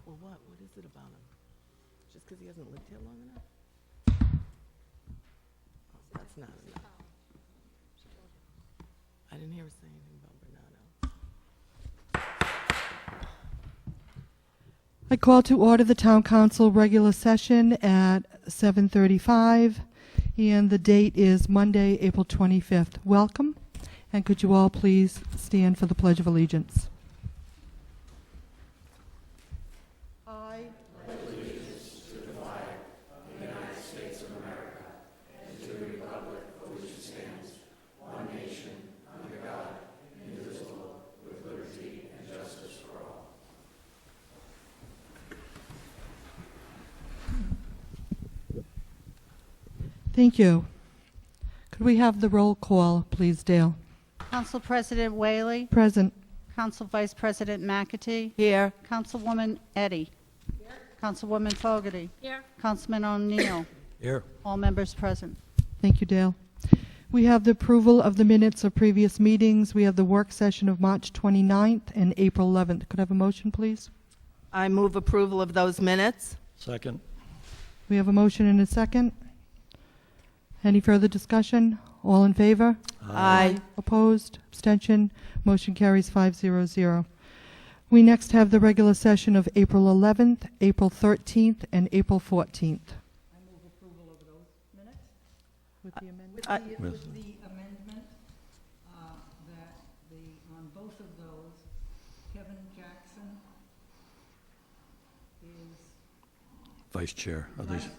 Well, what? What is it about him? Just because he hasn't lived here long enough? Oh, that's not enough. I didn't hear her say anything about Bernardo. I call to order the Town Council regular session at 7:35, and the date is Monday, April 25th. Welcome, and could you all please stand for the Pledge of Allegiance? I Thank you. Could we have the roll call, please, Dale? Council President Whaley, Present. Council Vice President McAtee, Here. Councilwoman Eddy, Councilwoman Fogarty, Councilman O'Neill, Here. all members present. Thank you, Dale. We have the approval of the minutes of previous meetings. We have the work session of March 29th and April 11th. Could I have a motion, please? I move approval of those minutes. Second. We have a motion and a second. Any further discussion? All in favor? Aye. Opposed? Abstention? Motion carries 5-0-0. We next have the regular session of April 11th, April 13th, and April 14th. I move approval of those minutes. With the amendment? With the amendment that on both of those, Kevin Jackson is Vice Chair. Others chair.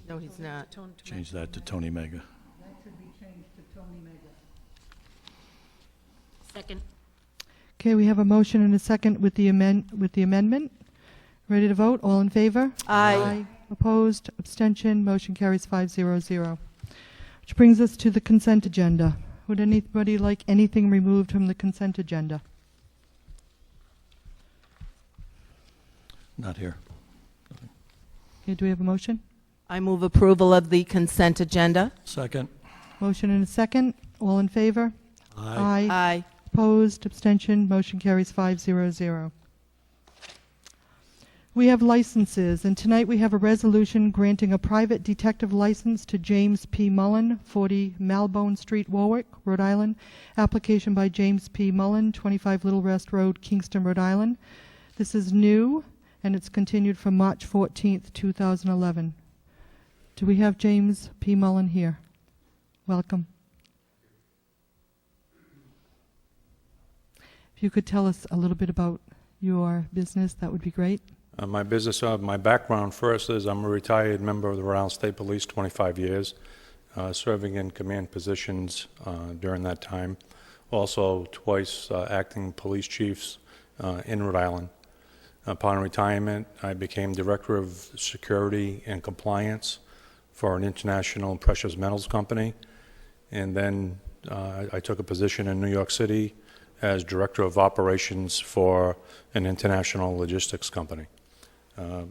No, he's not. change that to Tony Mega. That should be changed to Tony Mega. Second. Okay, we have a motion and a second with the amendment. Ready to vote? All in favor? Aye. Opposed? Abstention? Motion carries 5-0-0. Which brings us to the consent agenda. Would anybody like anything removed from the consent agenda? Not here. Okay, do we have a motion? I move approval of the consent agenda. Second. Motion and a second. All in favor? Aye. Aye. Opposed? Abstention? Motion carries 5-0-0. We have licenses, and tonight we have a resolution granting a private detective license to James P. Mullen, 40 Malbone Street, Warwick, Rhode Island. Application by James P. Mullen, 25 Little Rest Road, Kingston, Rhode Island. This is new, and it's continued from March 14th, 2011. Do we have James P. Mullen here? Welcome. If you could tell us a little bit about your business, that would be great. My business, my background first is I'm a retired member of the Rhode Island State Police, 25 years, serving in command positions during that time. Also, twice acting police chiefs in Rhode Island. Upon retirement, I became Director of Security and Compliance for an international precious metals company. And then I took a position in New York City as Director of Operations for an international logistics company.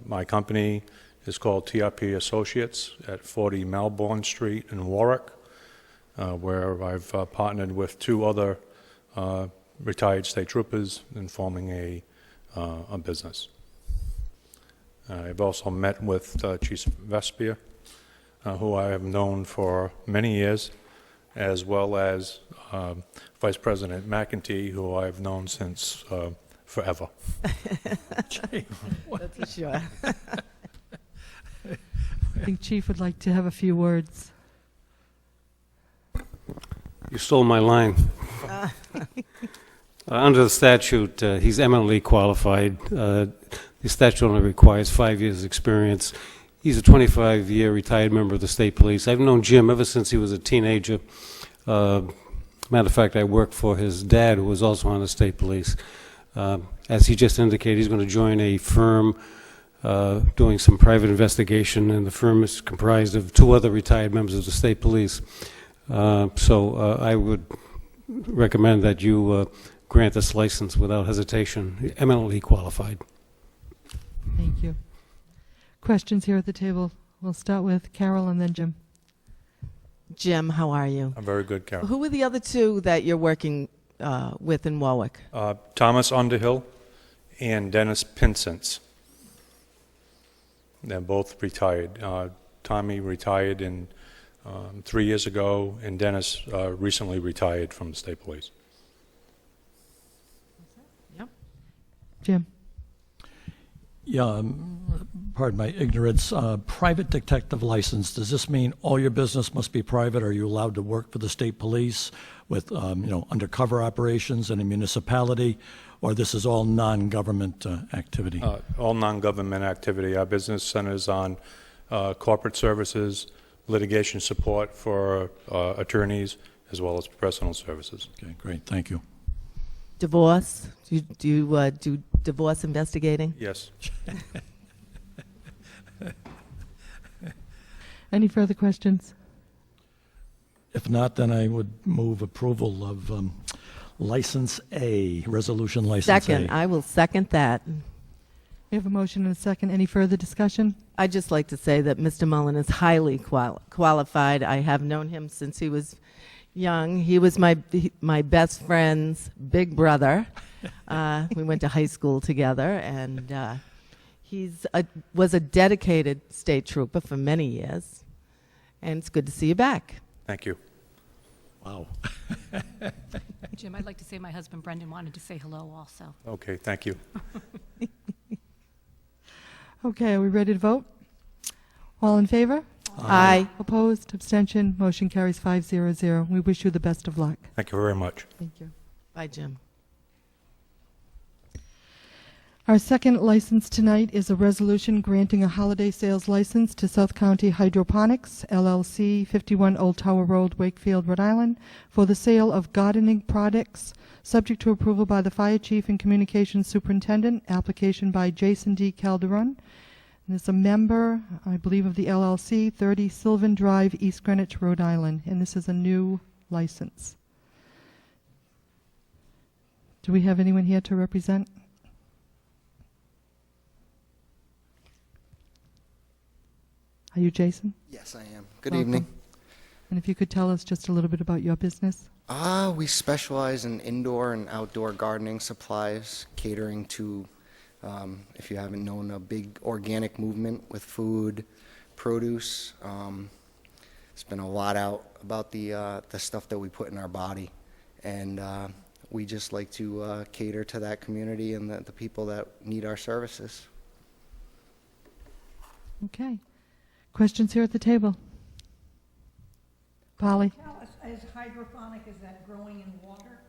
My company is called TRP Associates at 40 Malbone Street in Warwick, where I've partnered with two other retired state troopers in forming a business. I've also met with Chief Vespier, who I have known for many years, as well as Vice President McEntee, who I've known since forever. That's for sure. I think Chief would like to have a few words. You stole my line. Under the statute, he's eminently qualified. The statute only requires 5 years' experience. He's a 25-year retired member of the state police. I've known Jim ever since he was a teenager. Matter of fact, I worked for his dad, who was also on the state police. As he just indicated, he's going to join a firm doing some private investigation, and the firm is comprised of two other retired members of the state police. So I would recommend that you grant this license without hesitation. Eminently qualified. Thank you. Questions here at the table? We'll start with Carol and then Jim. Jim, how are you? I'm very good, Carol. Who are the other two that you're working with in Warwick? Thomas Underhill and Dennis Pinsence. They're both retired. Tommy retired 3 years ago, and Dennis recently retired from the state police. Yep. Jim? Yeah, pardon my ignorance. Private detective license, does this mean all your business must be private? Are you allowed to work for the state police with, undercover operations in a municipality? Or this is all non-government activity? All non-government activity. Our business centers on corporate services, litigation support for attorneys, as well as professional services. Okay, great, thank you. Divorce? Do you do divorce investigating? Yes. Any further questions? If not, then I would move approval of License A, Resolution License A. Second, I will second that. We have a motion and a second. Any further discussion? I'd just like to say that Mr. Mullen is highly qualified. I have known him since he was young. He was my best friend's big brother. We went to high school together, and was a dedicated state trooper for many years. And it's good to see you back. Thank you. Wow. Jim, I'd like to say my husband Brendan wanted to say hello also. Okay, thank you. Okay, are we ready to vote? All in favor? Aye. Opposed? Abstention? Motion carries 500. We wish you the best of luck. Thank you very much. Thank you. Bye, Jim. Our second license tonight is a resolution granting a holiday sales license to South County Hydroponics, LLC, 51 Old Tower Road, Wakefield, Rhode Island, for the sale of gardening products, subject to approval by the Fire Chief and Communications Superintendent, application by Jason D. Calderon. And is a member, I believe, of the LLC, 30 Sylvan Drive, East Greenwich, Rhode Island, and this is a new license. Do we have anyone here to represent? Are you Jason? Yes, I am. Good Welcome. evening. And if you could tell us just a little bit about your business? We specialize in indoor and outdoor gardening supplies, catering to, if you haven't known, a big organic movement with food, produce. It's been a lot out about the stuff that we put in our body, and we just like to cater to that community and the people that need our services. Okay. Questions here at the table? Polly? Tell us, is hydroponic, is that growing in water?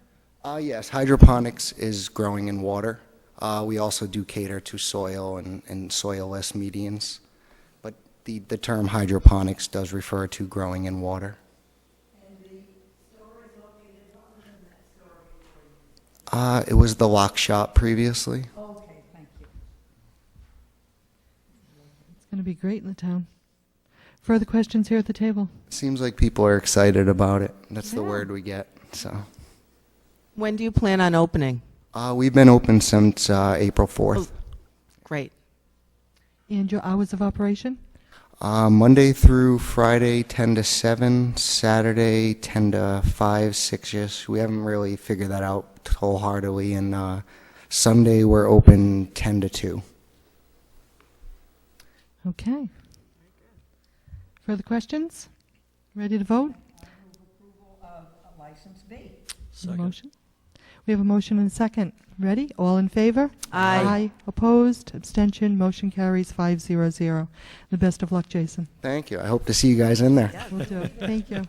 Yes, hydroponics is growing in water. We also do cater to soil and soil-less medians, but the term hydroponics does refer to growing in water. And the store is located other than that store? It was the lock shop previously. Okay, thank you. It's going to be great in the town. Further questions here at the table? Seems like people are excited about it. That's the Yeah. word we get. So When do you plan on opening? we've been open since April 4th. Great. And your hours of operation? Monday through Friday, 10 to 7. Saturday, 10 to 5, 6-ish. We haven't really figured that out wholeheartedly. And Sunday, we're open 10 to 2. Okay. Further questions? Ready to vote? Approval of license B. Second. Motion? We have a motion and a second. Ready? All in favor? Aye. Opposed? Abstention? Motion carries 500. The best of luck, Jason. Thank you. I hope to see you guys in there. Will do. Thank you.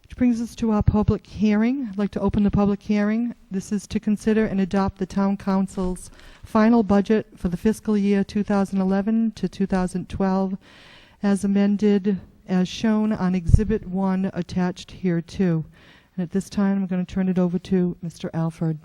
Which brings us to our public hearing. I'd like to open the public hearing. This is to consider and adopt the town council's final budget for the fiscal year 2011 to 2012 as amended, as shown on Exhibit 1 attached here too. And at this time, I'm going to turn it over to Mr. Alford.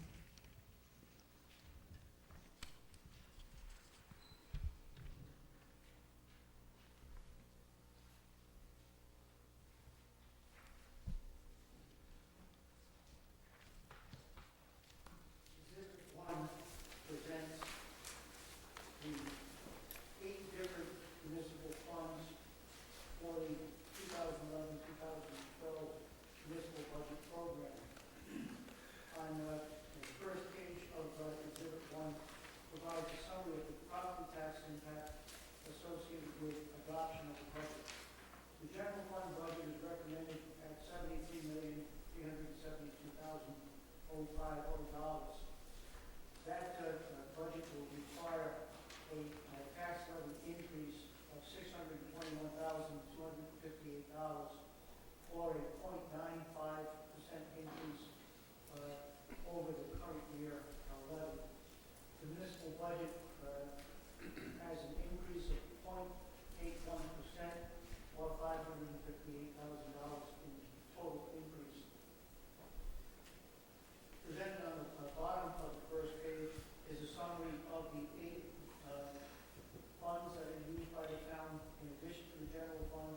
presents the 8 different municipal funds for the 2011-2012 municipal budget program. On the first page of Exhibit 1 provides a summary of the property tax impact associated with adoption of the budget. The general fund budget is recommended at $73,372,050. That budget will require a tax levy increase of $621,258, or a 0.95% increase over the current year levy. The municipal budget has an increase of 0.81%, or $558,000 in total increase. Presented on the bottom of the first page is a summary of the 8 funds that are used by the town in addition to the general fund: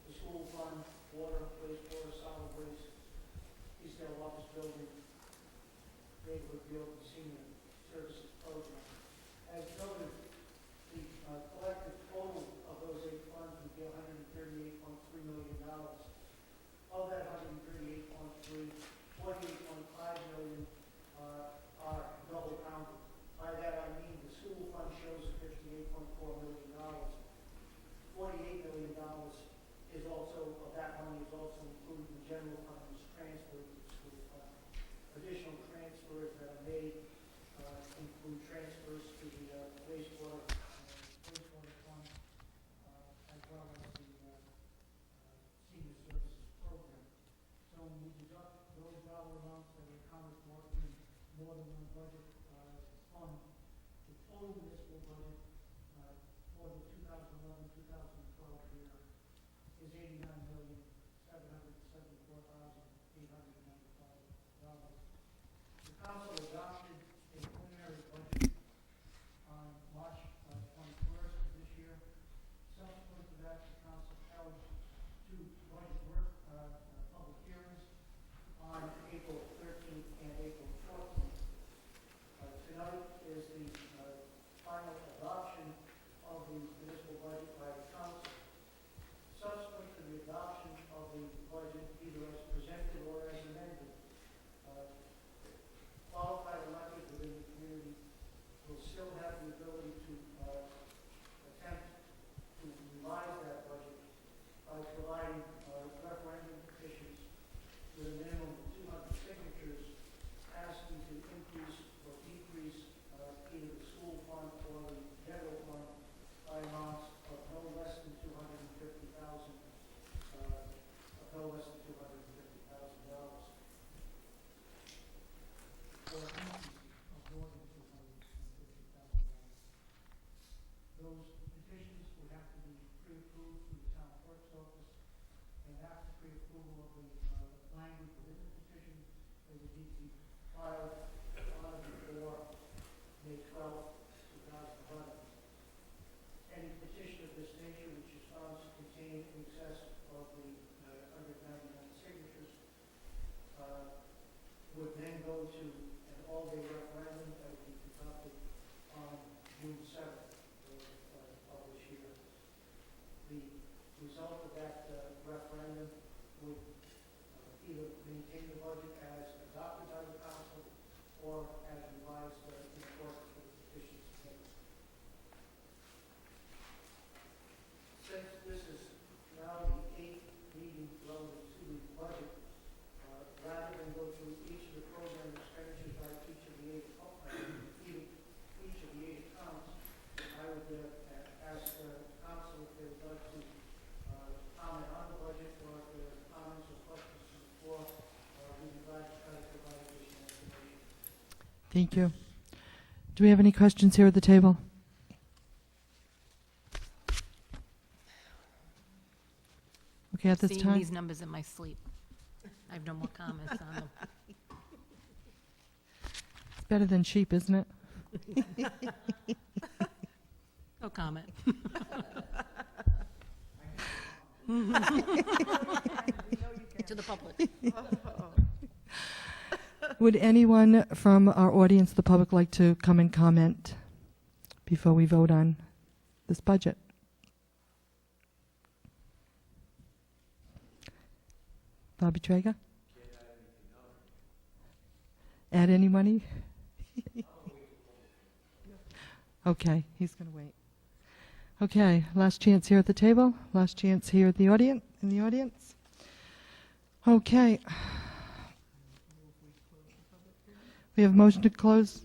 the school fund, water, wastewater, solid waste, Eastdale office building, neighborhood build, and senior services program. As noted, the collective total of those 8 funds would be $138.3 million. Of that 138.3, $48.5 million are double counted. By that I mean the school fund shows $58.4 million. $48 million is also, of that money is also included in the general fund and is transferred to the school fund. Additional transfers that are made include transfers to the wastewater fund, as well as the senior services program. So when we deduct those dollar amounts that are accounted for in more than one budget fund, the total municipal budget for the 2011-2012 year is $89,774,895. The council adopted a preliminary budget on March 21st of this year. Subsequent to that, the council held 2 budget work public hearings on April 13th and April 14th. Tonight is the final adoption of the municipal budget by the council. Subsequent to the adoption of the budget, either as presented or as amended, qualified electors within the community will still have the ability to attempt to revise that budget by providing referendum petitions with a minimum of 200 signatures asking to increase or decrease either the school fund or the general fund by amounts of no less than $250,000, or an increase of more than $250,000. Those petitions would have to be pre-approved through the town clerk's office, and after pre-approval of the language within the petition, they would need to be filed on or before May 12th, 2011. Any petition of this nature which is found to contain in excess of the 199 signatures would then go to an all-day referendum that would be conducted on June 7th of this year. The result of that referendum would either maintain the budget as adopted by the council or as revised in accordance with the petitions submitted. Since this is now the 8th meeting relative to the budget, rather than go through each of the program expenditures by each of the 8 accounts, I would ask the council if they would like to comment on the budget, or if there are comments or questions from the floor, we'd be glad to try to provide additional information. Thank you. Do we have any questions here at the table? Okay, at this Seeing time. these numbers in my sleep. I have no more comments on them. It's better than sheep, isn't it? No comment. To the public. Would anyone from our audience, the public, like to come and comment before we vote on this budget? Bobby Traeger? Add any money? Okay, he's going to wait. Okay, last chance here at the table, last chance here at the audience, in the audience. Okay. We have a motion to close.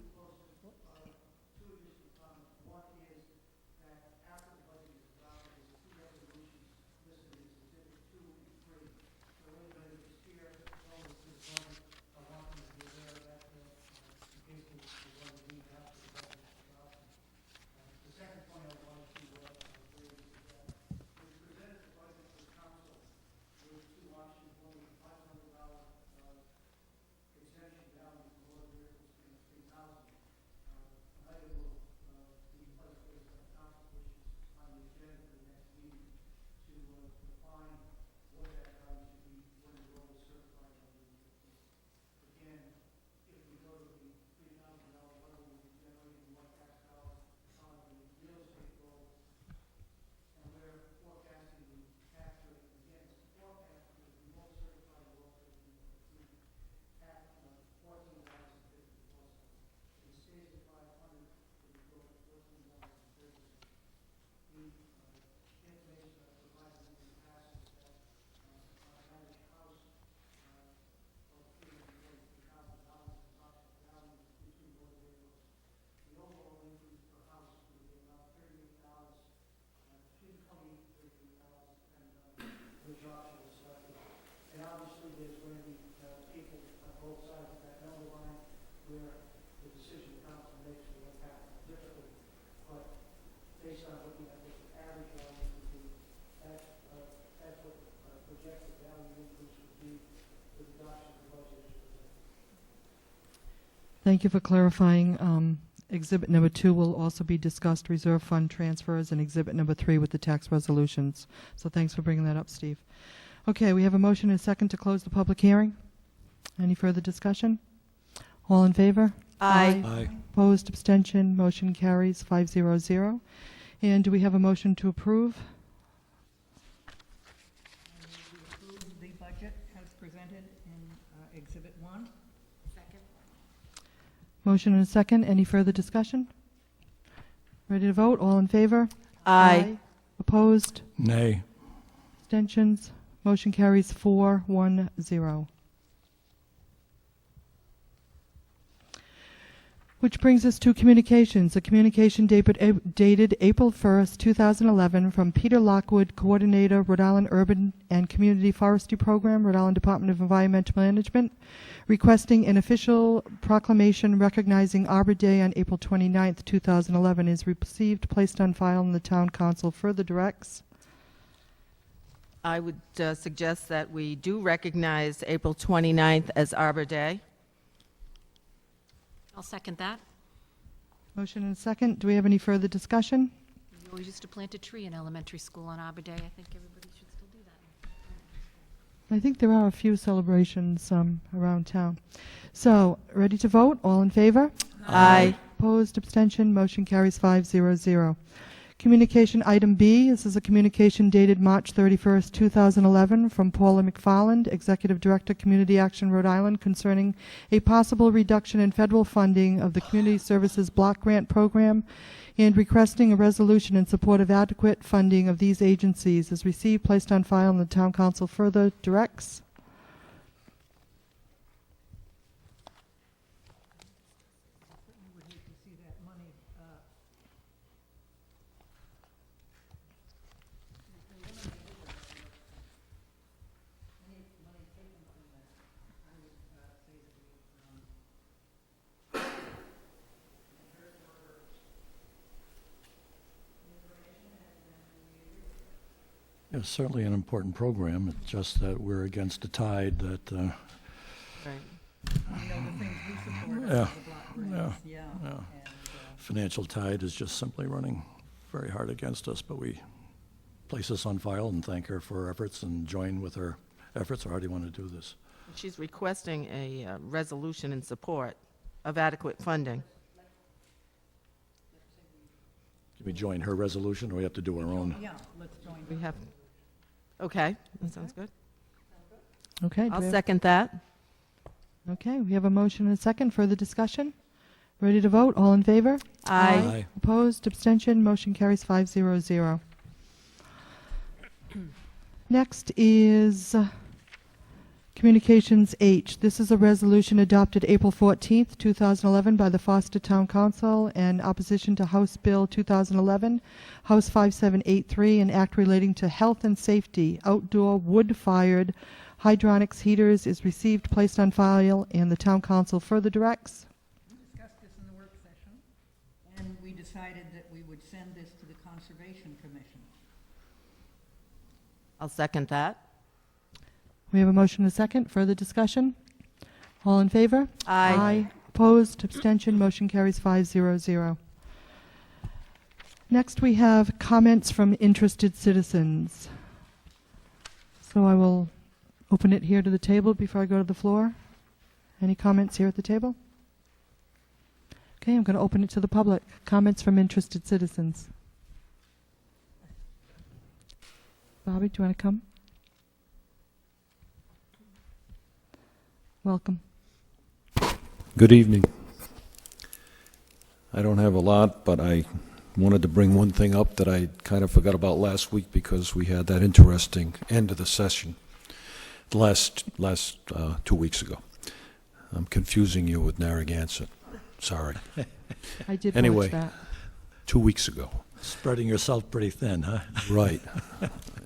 Thank you for clarifying. Exhibit number 2 will also be discussed, reserve fund transfers, and exhibit number 3 with the tax resolutions. So thanks for bringing that up, Steve. Okay, we have a motion and a second to close the public hearing. Any further discussion? All in favor? Aye. Aye. Opposed, abstention, motion carries 500. And do we have a motion to approve? We approve the budget as presented in Exhibit 1. Second. Motion and a second. Any further discussion? Ready to vote? All in favor? Aye. Opposed? Nay. Abstentions? Motion carries 410. Which brings us to communications. A communication dated April 1st, 2011 from Peter Lockwood, Coordinator, Rhode Island Urban and Community Forestry Program, Rhode Island Department of Environmental Management, requesting an official proclamation recognizing Arbor Day on April 29th, 2011 is received, placed on file, and the Town Council further directs. I would suggest that we do recognize April 29th as Arbor Day. I'll second that. Motion and a second. Do we have any further discussion? We always used to plant a tree in elementary school on Arbor Day. I think everybody should still do that. I think there are a few celebrations around town. So, ready to vote? All in favor? Aye. Opposed, abstention, motion carries 500. Communication item B, this is a communication dated March 31st, 2011 from Paula McFarland, Executive Director, Community Action Rhode Island, concerning a possible reduction in federal funding of the Community Services Block Grant Program and requesting a resolution in support of adequate funding of these agencies is received, placed on file, and the Town Council further directs. We would hate to see that money It's certainly an important program. It's just that we're against the tide that, Right. You know, the things we support Yeah, are the block grants, yeah. yeah. And, financial tide is just simply running very hard against us, but we place this on file and thank her for her efforts and join with her efforts. Or how do you want to do this? She's requesting a resolution in support of adequate funding. Can we join her resolution, or we have to do our own? yeah, let's join. We have, okay, that sounds good. Okay. do I'll we have- second that. Okay, we have a motion and a second. Further discussion? Ready to vote? All in favor? Aye. Opposed, abstention, motion carries 500. Next is Communications H. This is a resolution adopted April 14th, 2011 by the Foster Town Council in opposition to House Bill 2011, House 5783, an act relating to health and safety. Outdoor wood-fired hydronics heaters is received, placed on file, and the Town Council further directs. We discussed this in the work session, and we decided that we would send this to the Conservation Commission. I'll second that. We have a motion and a second. Further discussion? All in favor? Aye. Opposed, abstention, motion carries 500. Next, we have comments from interested citizens. So I will open it here to the table before I go to the floor. Any comments here at the table? Okay, I'm going to open it to the public. Comments from interested citizens. Bobby, do you want to come? Welcome. Good evening. I don't have a lot, but I wanted to bring one thing up that I kind of forgot about last week because we had that interesting end of the session last 2 weeks ago. I'm confusing you with Narragansett. Sorry. I did Anyway. watch that. 2 weeks ago. Spreading yourself pretty thin, huh? Right.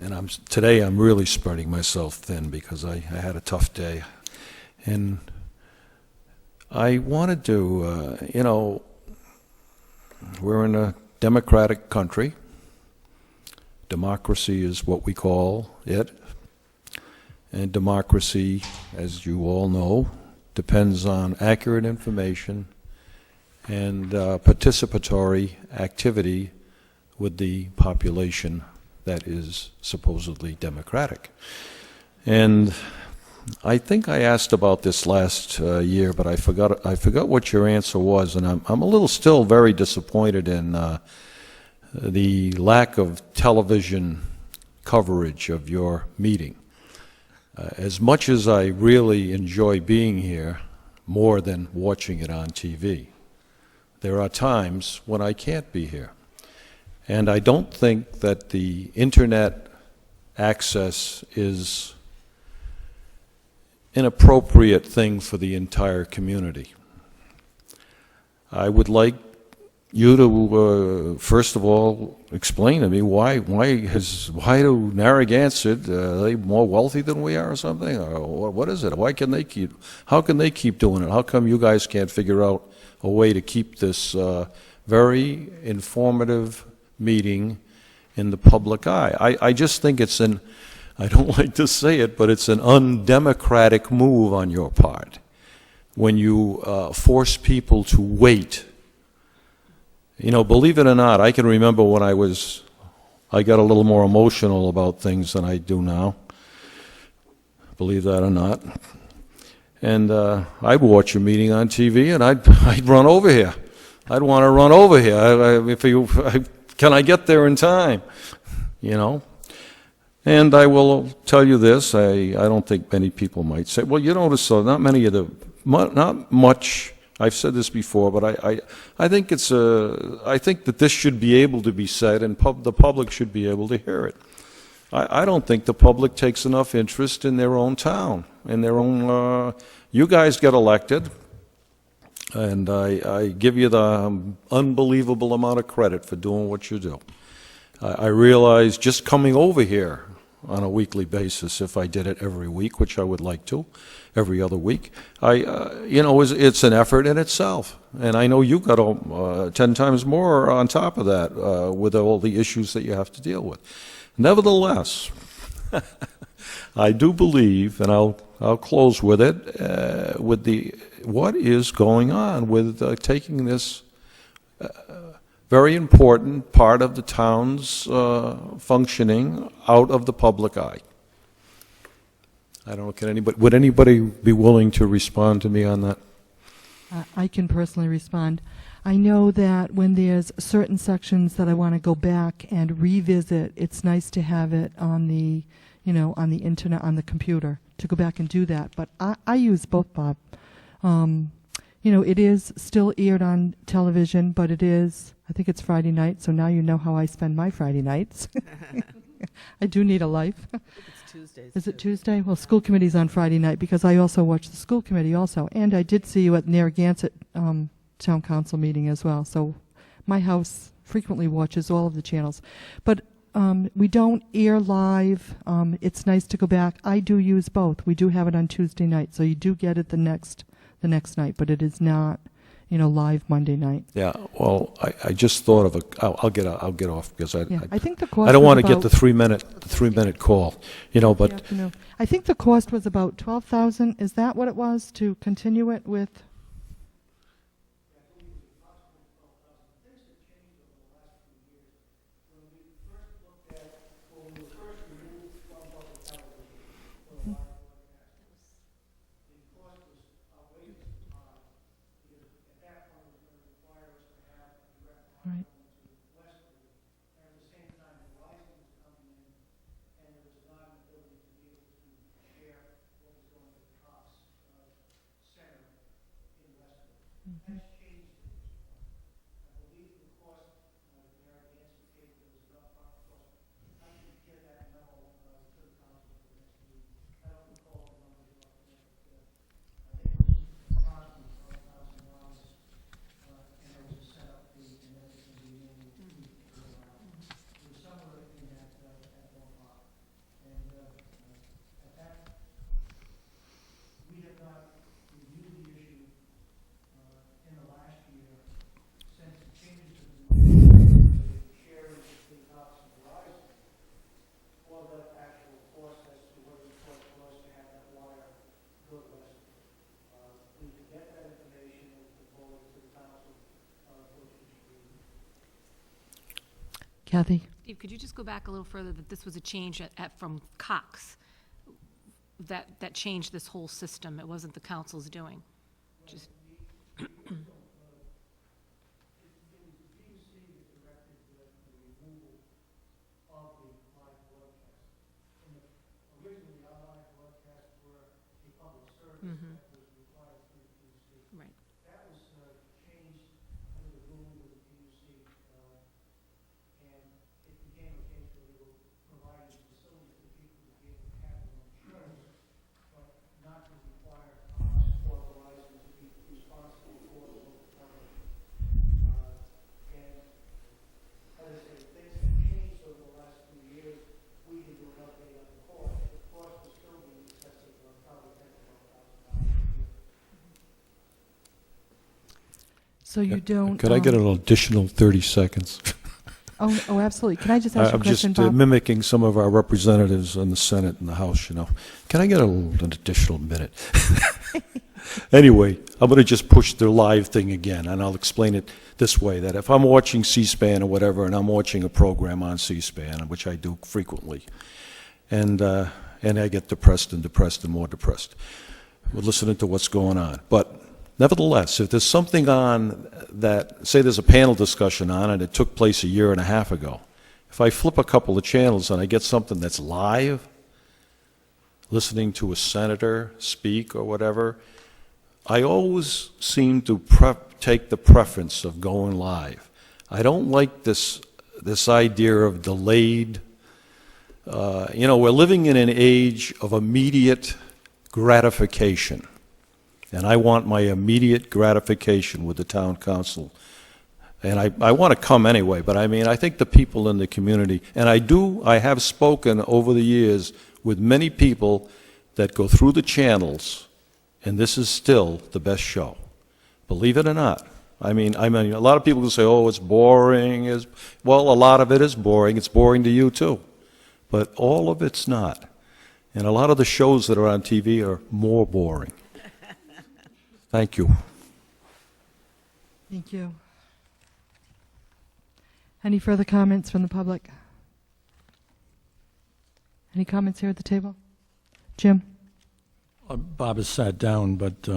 And today I'm really spreading myself thin because I had a tough day. And I wanted to, we're in a democratic country. Democracy is what we call it. And democracy, as you all know, depends on accurate information and participatory activity with the population that is supposedly democratic. And I think I asked about this last year, but I forgot what your answer was, and I'm a little still very disappointed in the lack of television coverage of your meeting. As much as I really enjoy being here, more than watching it on TV, there are times when I can't be here. And I don't think that the internet access is an appropriate thing for the entire community. I would like you to, first of all, explain to me why do Narragansett, are they more wealthy than we are or something? Or what is it? How can they keep doing it? How come you guys can't figure out a way to keep this very informative meeting in the public eye? I just think it's I don't like to say it, but it's an undemocratic move on your part when you force people to wait. Believe it or not, I can remember when I got a little more emotional about things than I do now. Believe that or not. And I'd watch a meeting on TV and I'd run over here. I'd want to run over here. Can I get there in time? And I will tell you this, I don't think many people might say, well, you notice, so not much, I've said this before, but I think I think that this should be able to be said and the public should be able to hear it. I don't think the public takes enough interest in their own town, in their own, you guys get elected, and I give you the unbelievable amount of credit for doing what you do. I realize just coming over here on a weekly basis, if I did it every week, which I would like to, every other week, it's an effort in itself. And I know you got 10 times more on top of that with all the issues that you have to deal with. Nevertheless, I do believe, and I'll close with it, what is going on with taking this very important part of the town's functioning out of the public eye. I don't know, would anybody be willing to respond to me on that? I can personally respond. I know that when there's certain sections that I want to go back and revisit, it's nice to have it on the, on the internet, on the computer, to go back and do that. But I use both, Bob. You know, it is still aired on television, but it is, I think it's Friday night, so now you know how I spend my Friday nights. I do need a life. It's Tuesdays. Is it Tuesday? Well, school committee's on Friday night because I also watch the school committee also. And I did see you at Narragansett Town Council meeting as well. So my house frequently watches all of the channels. But we don't air live. It's nice to go back. I do use both. We do have it on Tuesday night, so you do get it the next night, but it is not, you know, live Monday night. Yeah, well, I just thought of I'll get off because I think the cost I don't was want to get about- the 3-minute call, you know, but afternoon. I think the cost was about $12,000. Is that what it was to continue it with? Right. Kathy? Steve, could you just go back a little further, that this was a change from Cox, that changed this whole system? It wasn't the council's doing? Just. Mhm. Right. So you don't... could I get an additional 30 seconds? Oh, absolutely. Can I just ask you a I'm just question, Bob? mimicking some of our representatives in the Senate and the House, you know. Can I get an additional minute? Anyway, I'm going to just push the live thing again, and I'll explain it this way, that if I'm watching C-SPAN or whatever, and I'm watching a program on C-SPAN, which I do frequently, and I get depressed and more depressed with listening to what's going on. But nevertheless, if there's something on that, say there's a panel discussion on and it took place a year and a half ago, if I flip a couple of channels and I get something that's live, listening to a senator speak or whatever, I always seem to take the preference of going live. I don't like this idea of delayed. You know, we're living in an age of immediate gratification. And I want my immediate gratification with the town council. And I want to come anyway, but I mean, I think the people in the community, and I have spoken over the years with many people that go through the channels, and this is still the best show. Believe it or not. I mean, a lot of people will say, oh, it's boring. Well, a lot of it is boring. It's boring to you too. But all of it's not. And a lot of the shows that are on TV are more boring. Thank you. Thank you. Any further comments from the public? Any comments here at the table? Jim? Bob has sat down, but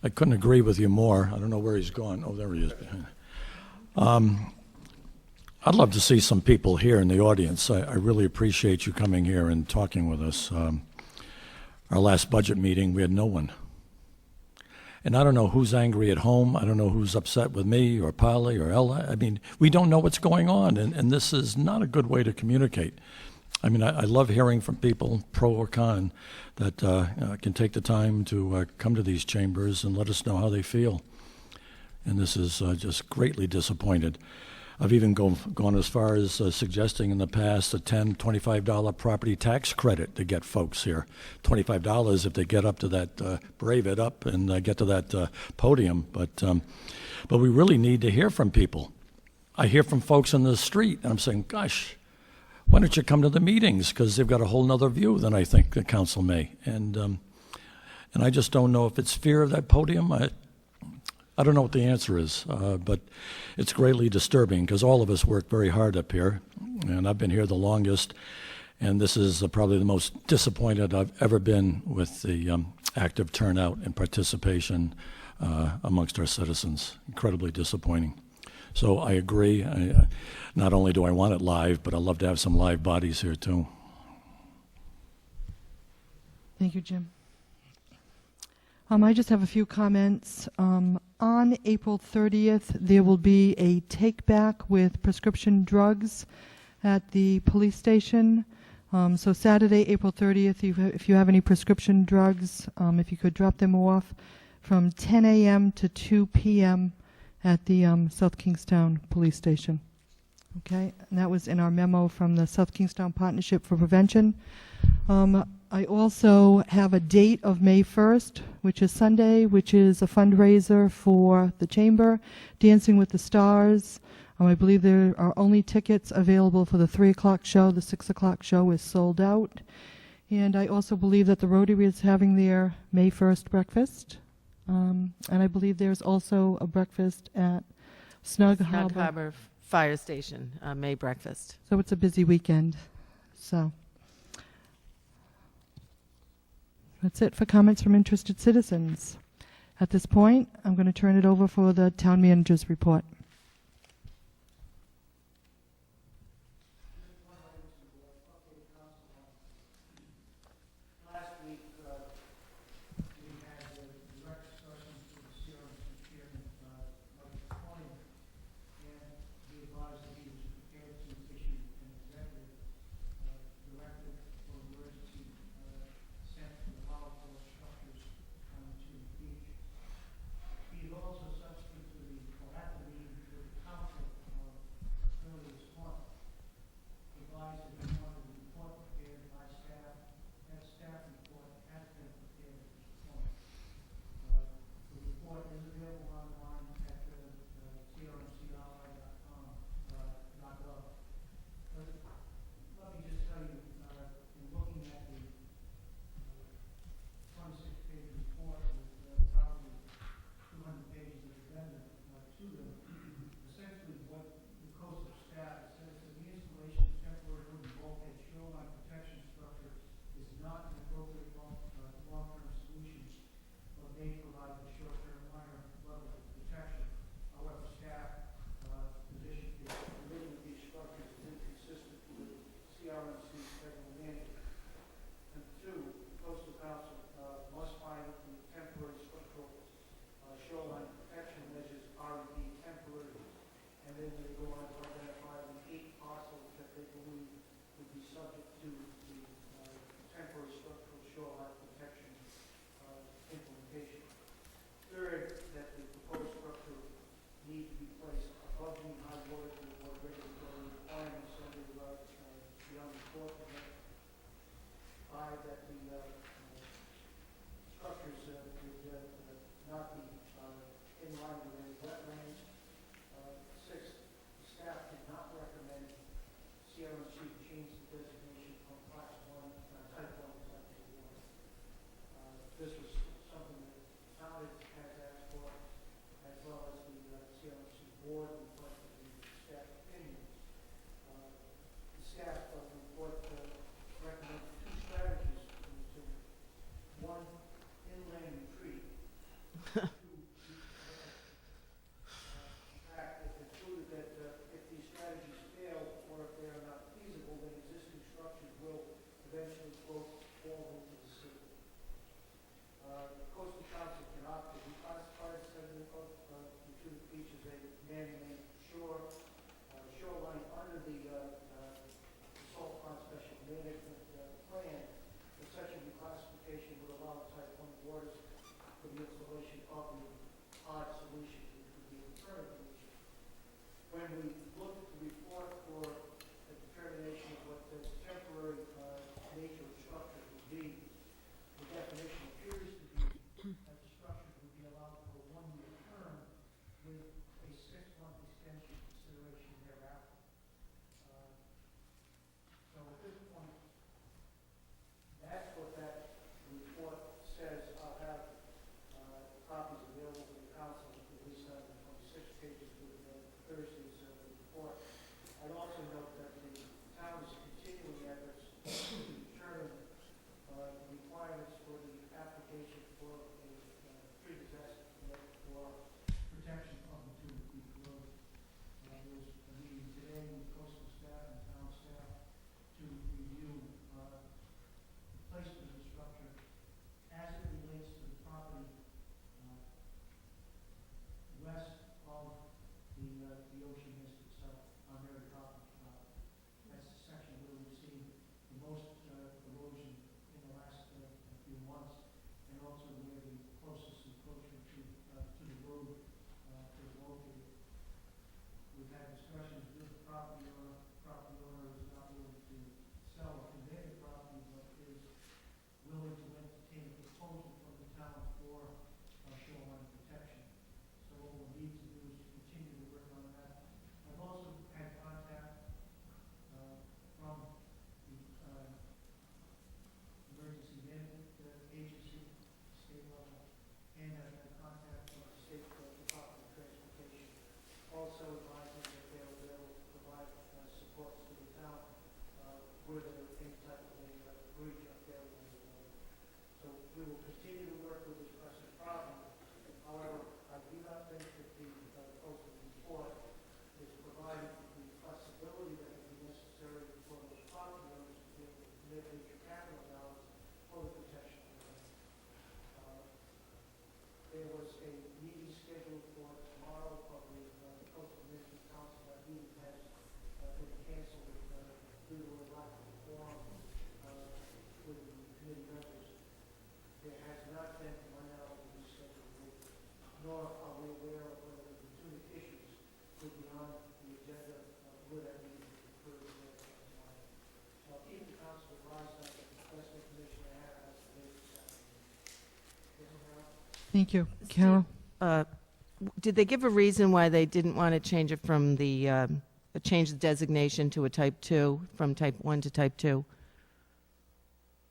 I couldn't agree with you more. I don't know where he's gone. Oh, there he is. I'd love to see some people here in the audience. I really appreciate you coming here and talking with us. our last budget meeting, we had no one. And I don't know who's angry at home. I don't know who's upset with me or Polly or Ella. I mean, we don't know what's going on, and this is not a good way to communicate. I mean, I love hearing from people, pro or con, that can take the time to come to these chambers and let us know how they feel. And this is just greatly disappointed. I've even gone as far as suggesting in the past a $10, $25 property tax credit to get folks here. $25 if they get up to that, brave it up and get to that podium. But we really need to hear from people. I hear from folks in the street, and I'm saying, gosh, why don't you come to the meetings? Because they've got a whole nother view than I think the council may. And I just don't know if it's fear of that podium. I don't know what the answer is, but it's greatly disturbing because all of us work very hard up here, and I've been here the longest, and this is probably the most disappointed I've ever been with the active turnout and participation amongst our citizens. Incredibly disappointing. So I agree. Not only do I want it live, but I'd love to have some live bodies here too. Thank you, Jim. I just have a few comments. On April 30th, there will be a take-back with prescription drugs at the police station. So Saturday, April 30th, if you have any prescription drugs, if you could drop them off from 10 a.m. to 2 p.m. at the South Kingstown Police Station. Okay, and that was in our memo from the South Kingstown Partnership for Prevention. I also have a date of May 1st, which is Sunday, which is a fundraiser for the Chamber, Dancing with the Stars. I believe there are only tickets available for the 3 o'clock show. The 6 o'clock show is sold out. And I also believe that the Rotary is having their May 1st breakfast. And I believe there's also a breakfast at Snug Harbor. Fire Station, May breakfast. So it's a busy weekend. So that's it for comments from interested citizens. At this point, I'm going to turn it over for the town manager's report. Last week, we had the direct discussions with the CRMC chairman, Mike Coney, and he advised that he was prepared to issue an executive directive for emergency sent to the volatile structures coming to the beach. He also, subsequent to the Cohasset meeting with the council earlier this month, advised that he wanted a report prepared by staff. That staff report has been prepared at this point. The report is available online at crmcri.com. Let me just tell you, in looking at the 26-page report with probably 200 pages of addendum to them, essentially what the coastal staff says that the installation of temporary wooden bulkhead shoreline protection structure is not an appropriate long-term solution, but may provide the short-term minor level of protection. However, staff position is removing these structures is inconsistent with CRMC's federal mandate. And two, coastal council must find that the temporary structural shoreline protection measures are indeed temporary. And then they go on to identify the 8 parcels that they believe would be subject to the temporary structural shoreline protection implementation. Third, that the proposed structure need to be placed above the high water to avoid regulatory requirements under the Army Corps of It. Five, that the structures would not be in line with any wetlands. Six, staff did not recommend CRMC to change the designation from Class 1, Type 1 to Type 2 water. This was something that the town has asked for, as well as the CRMC board requested the staff opinions. The staff report recommended 2 strategies for the two. One, inland retreat. Two, management shoreline under the Salt Pond Special Management Plan. And such a reclassification would allow type 1 waters for the installation of the odd solution, which would be a alternative solution. When we looked at the report for a determination of what the temporary nature of structure would be, the definition appears to be that the structure would be allowed for a 1-year term with a 6-month extension consideration thereafter. So at this point, that's what that report says. I'll have copies available for the council, at least on the 26 pages with Thursday's report. I'd also note that the town is continuing efforts to determine requirements for the application for a pre-disaster permit for protection of the 2 road. There was a meeting today with coastal staff and town staff to review placement of the structure as it relates to the property west of the ocean mist itself on their property. That's the section where we've seen the most erosion in the last few months, and also where the closest encroachment to the road is located. We've had discussions with the property owner. Property owner is not willing to sell or convey the property, but is willing to entertain a proposal from the town for shoreline protection. So what we'll need to do is to continue to work on that. I've also had contact from the emergency management agency, state level, and I've had contact from the state Department of Transportation, also advising that they'll provide support to the town where there is any type of a breach or failure in the water. So we will continue to work with this present problem. However, I do not think that the postal report is providing the flexibility that would be necessary for those property owners to be able to commit major capital dollars for the protection of the land. There was a meeting scheduled for tomorrow of the Coastal Management Council. That meeting has been canceled due to a lack of quorum with the committee members. There has not been, to my knowledge, a rescheduled meeting, nor are we aware of whether the two issues would be on the agenda with that meeting for the tomorrow. So I'll keep the council advised on the best information I have as to date this afternoon. Yes, ma'am? Thank you. Carol? Did they give a reason why they didn't want to change it from change the designation to a type 2, from type 1 to type 2?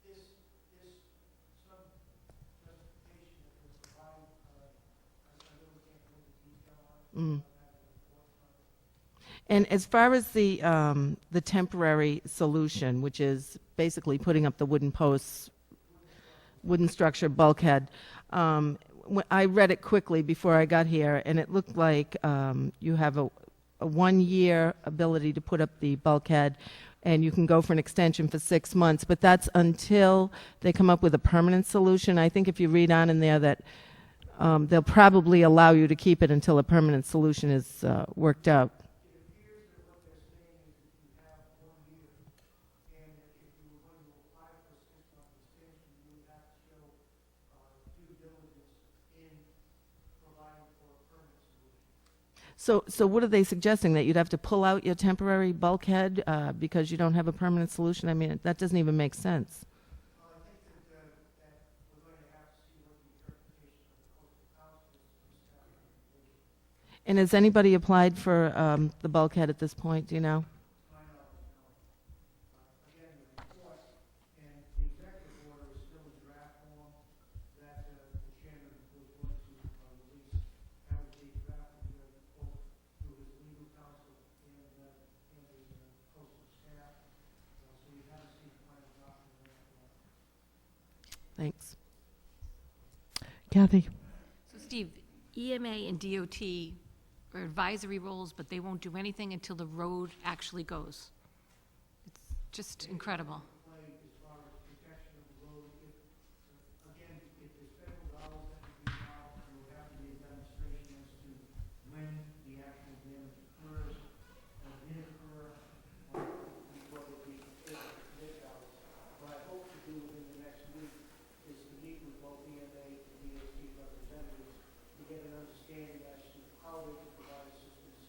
This some justification that was provided, I really can't go into detail on it. And as far as the temporary solution, which is basically putting up the wooden posts, wooden structure bulkhead, I read it quickly before I got here, and it looked like you have a 1-year ability to put up the bulkhead, and you can go for an extension for 6 months, but that's until they come up with a permanent solution. I think if you read on in there that they'll probably allow you to keep it until a permanent solution is worked out. It appears that what they're saying is that you have 1 year, and that if you were going to apply for a 6-month extension, you would have to show due diligence in providing for a permanent solution. So what are they suggesting, that you'd have to pull out your temporary bulkhead because you don't have a permanent solution? I mean, that doesn't even make sense. Well, I think that we're going to have to see what the interpretation of the coastal council is to this application. And has anybody applied for the bulkhead at this point, do you know? My knowledge, no. Again, the report and the executive order is still in draft form that the chairman was going to release. That would be drafted both through his legal counsel and his coastal staff. So you haven't seen the final document yet. Thanks. Kathy? So Steve, EMA and DOT are advisory roles, but they won't do anything until the road actually goes. It's just incredible. Play as far as protection of the road. Again, if there's federal dollars that would be involved, there would have to be a demonstration as to when the actual understanding as to how they can provide assistance,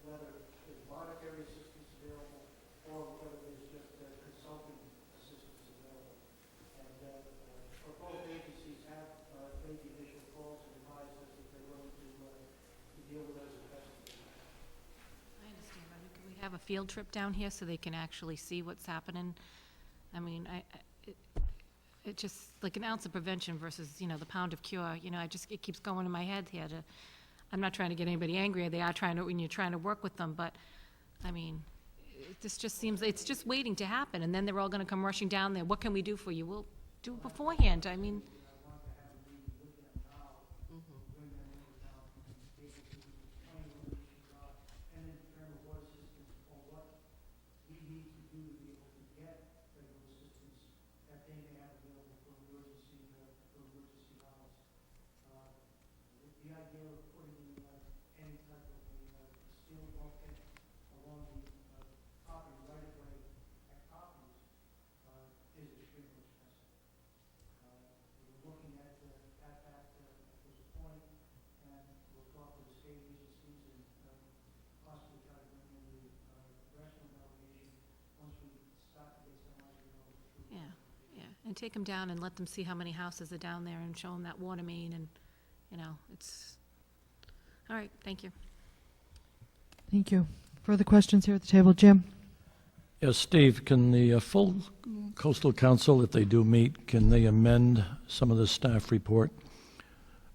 whether there's monetary assistance available or whether there's just consulting assistance available. And for both agencies have made the initial calls and advised us that they're willing to deal with us as best they can. I understand. I mean, can we have a field trip down here so they can actually see what's happening? I mean, it just, like an ounce of prevention versus, you know, the pound of cure, you know, it keeps going in my head here to, I'm not trying to get anybody angry, they are trying to, when you're trying to work with them, but, I mean, this just seems, it's just waiting to happen, and then they're all gonna come rushing down there, what can we do for you? Well, do it beforehand, I mean, And then determine what assistance or what we need to do to be able to get federal assistance that they may have available for emergency hours. The idea of putting any type of a steel bulkhead along the property right of way at properties is extremely expensive. We're looking at that at this point, and we'll talk with the state agencies and possibly try to bring in the restaurant delegation once we start to get some idea of the truth. yeah, and take them down and let them see how many houses are down there and show them that water main and, you know, it's, all right, thank you. Thank you. Further questions here at the table? Jim? Yes, Steve, can the full coastal council, if they do meet, can they amend some of the staff report?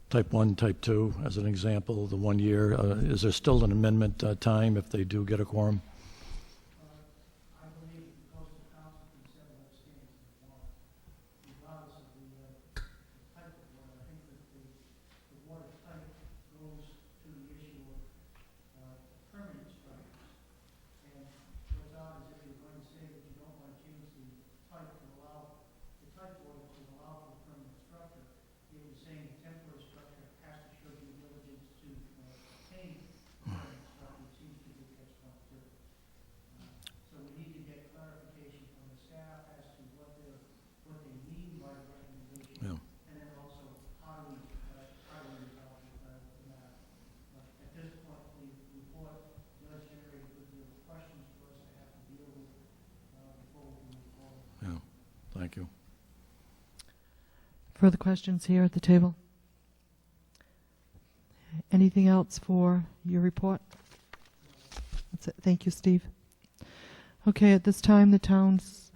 Type 1, Type 2, as an example, the 1 year, is there still an amendment time if they do get a quorum? I believe the coastal council can set what stands in the water, regardless of the type of water. I think that the water type goes to the issue of permanent structures. And what's odd is if you're going to say that you don't want to change the type to allow, the type water to allow for permanent structure, you're saying the temporary structure has to show due diligence to obtain permanent structure. It seems to be catch-22. So we need to get clarification from the staff as to what they mean by the recommendation. Yeah. And then also, how do we resolve the matter? But at this point, the report does generate a good deal of questions for us to have to deal with before we move forward. Yeah, thank you. Further questions here at the table? Anything else for your report? That's it. Thank you, Steve. Okay, at this time, the town's,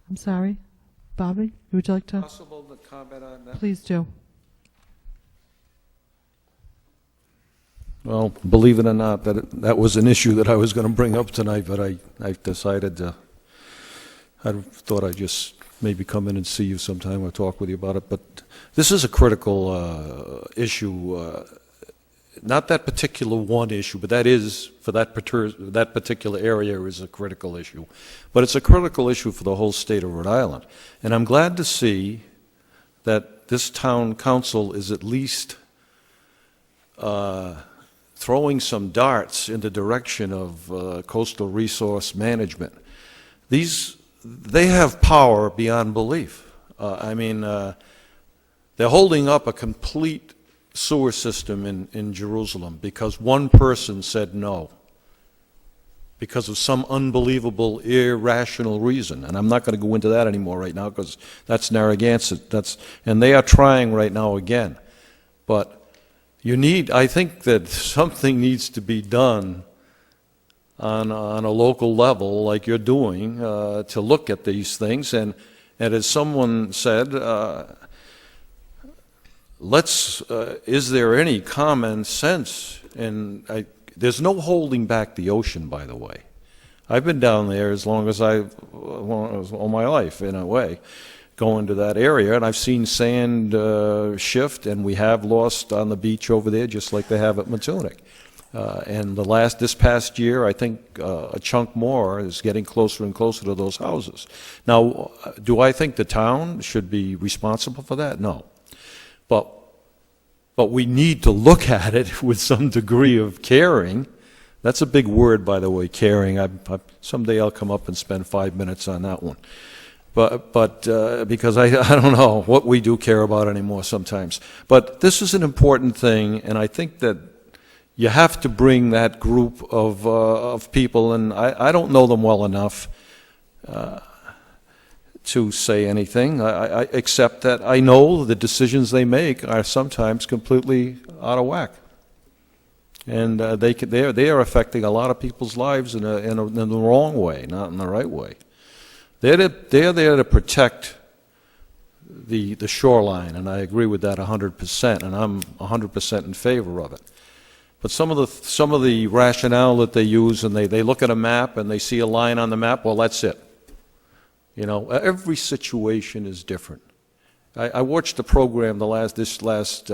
I'm sorry, Bobby, would you like to? Possible to comment on that? Please do. Well, believe it or not, that was an issue that I was going to bring up tonight, but I decided I thought I'd just maybe come in and see you sometime or talk with you about it. But this is a critical issue. Not that particular one issue, but that is, for that particular area, is a critical issue. But it's a critical issue for the whole state of Rhode Island. And I'm glad to see that this town council is at least throwing some darts in the direction of coastal resource management. They have power beyond belief. I mean, they're holding up a complete sewer system in Jerusalem because one person said no, because of some unbelievable, irrational reason. And I'm not going to go into that anymore right now because that's Narragansett. And they are trying right now again. But I think that something needs to be done on a local level, like you're doing, to look at these things. And as someone said, is there any common sense? And there's no holding back the ocean, by the way. I've been down there as long as all my life, in a way, going to that area, and I've seen sand shift, and we have lost on the beach over there, just like they have at Matunic. And this past year, I think a chunk more is getting closer and closer to those houses. Now, do I think the town should be responsible for that? No. But we need to look at it with some degree of caring. That's a big word, by the way, caring. Someday I'll come up and spend 5 minutes on that one. but because I don't know what we do care about anymore sometimes. But this is an important thing, and I think that you have to bring that group of people, and I don't know them well enough to say anything, except that I know the decisions they make are sometimes completely out of whack. And they are affecting a lot of people's lives in the wrong way, not in the right way. They're there to protect the shoreline, and I agree with that 100%, and I'm 100% in favor of it. But some of the rationale that they use, and they look at a map and they see a line on the map, well, that's it. You know, every situation is different. I watched the program this last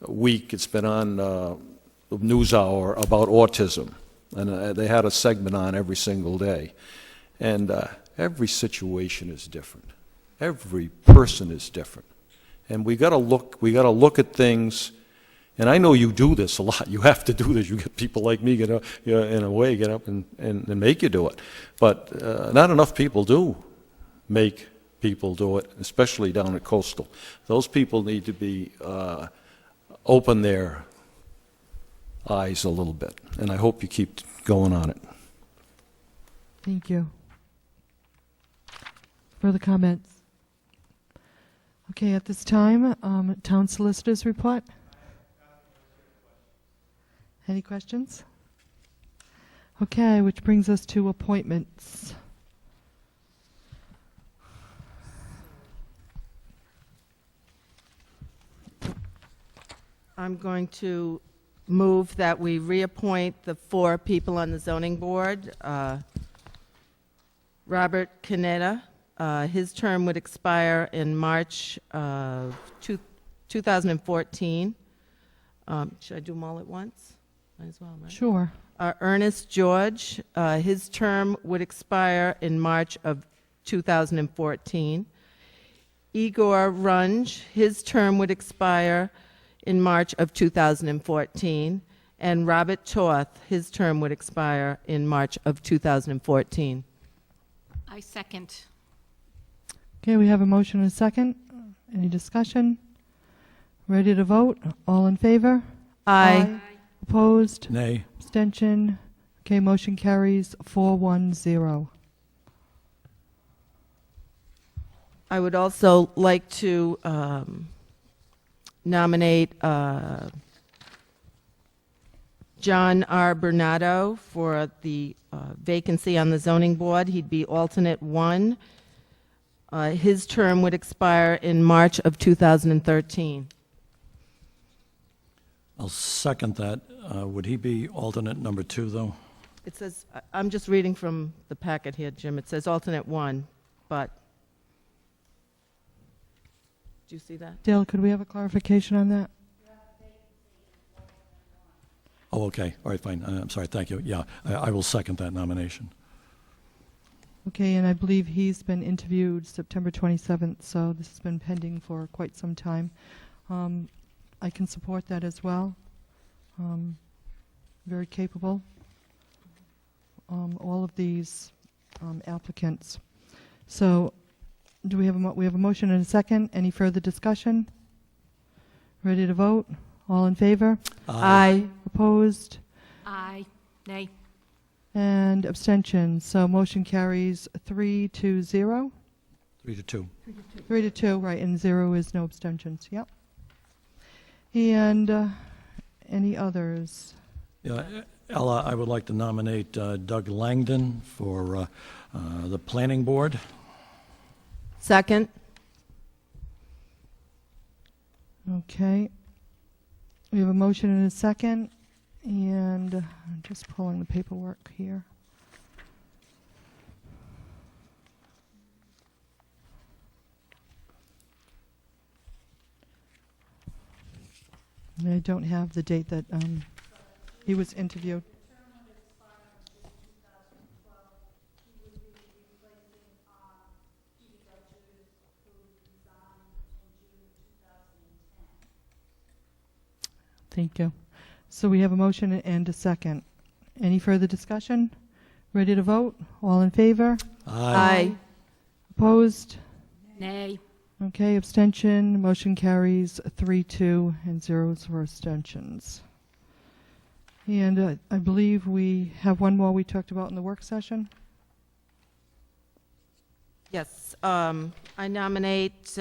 week. It's been on the NewsHour about autism, and they had a segment on every single day. And every situation is different. Every person is different, and we got to look at things. And I know you do this a lot. You have to do this. You get people like me get up, in a way, get up and make you do it. But not enough people do make people do it, especially down at Coastal. Those people need to be open their eyes a little bit, and I hope you keep going on it. Thank you. Further comments? Okay, at this time, Town Solicitor's report. Any questions? Okay, which brings us to appointments. I'm going to move that we reappoint the 4 people on the zoning board. Robert Canetta, his term would expire in March of 2014. Should I do them all at once? Might as well, right? Sure. Ernest George, his term would expire in March of 2014. Igor Runge, his term would expire in March of 2014. And Robert Toth, his term would expire in March of 2014. I second. Okay, we have a motion and a second. Any discussion? Ready to vote? All in favor? Aye. Opposed? Nay. Abstention? Okay, motion carries 410. I would also like to nominate John R. Bernardo for the vacancy on the zoning board. He'd be alternate 1. His term would expire in March of 2013. I'll second that. Would he be alternate number 2, though? It says, I'm just reading from the packet here, Jim. It says alternate 1, but, do you see that? Dale, could we have a clarification on that? Oh, okay. All right, fine. I'm sorry. Thank you. Yeah, I will second that nomination. Okay, and I believe he's been interviewed September 27th, so this has been pending for quite some time. I can support that as well. Very capable. All of these applicants. So, do we have we have a motion and a second? Any further discussion? Ready to vote? All in favor? Aye. Opposed? Aye. Nay. And abstention. So motion carries 3-0. 3-2. 3-2, right, and 0 is no abstentions. Yep. And any others? Yeah, Ella, I would like to nominate Doug Langdon for the planning board. Second? Okay. We have a motion and a second, and I'm just pulling the paperwork here. I don't have the date that he was interviewed. Thank you. So we have a motion and a second. Any further discussion? Ready to vote? All in favor? Aye. Opposed? Nay. Okay, abstention, motion carries 3-2 and 0 for abstentions. And I believe we have one more we talked about in the work session. Yes, I nominate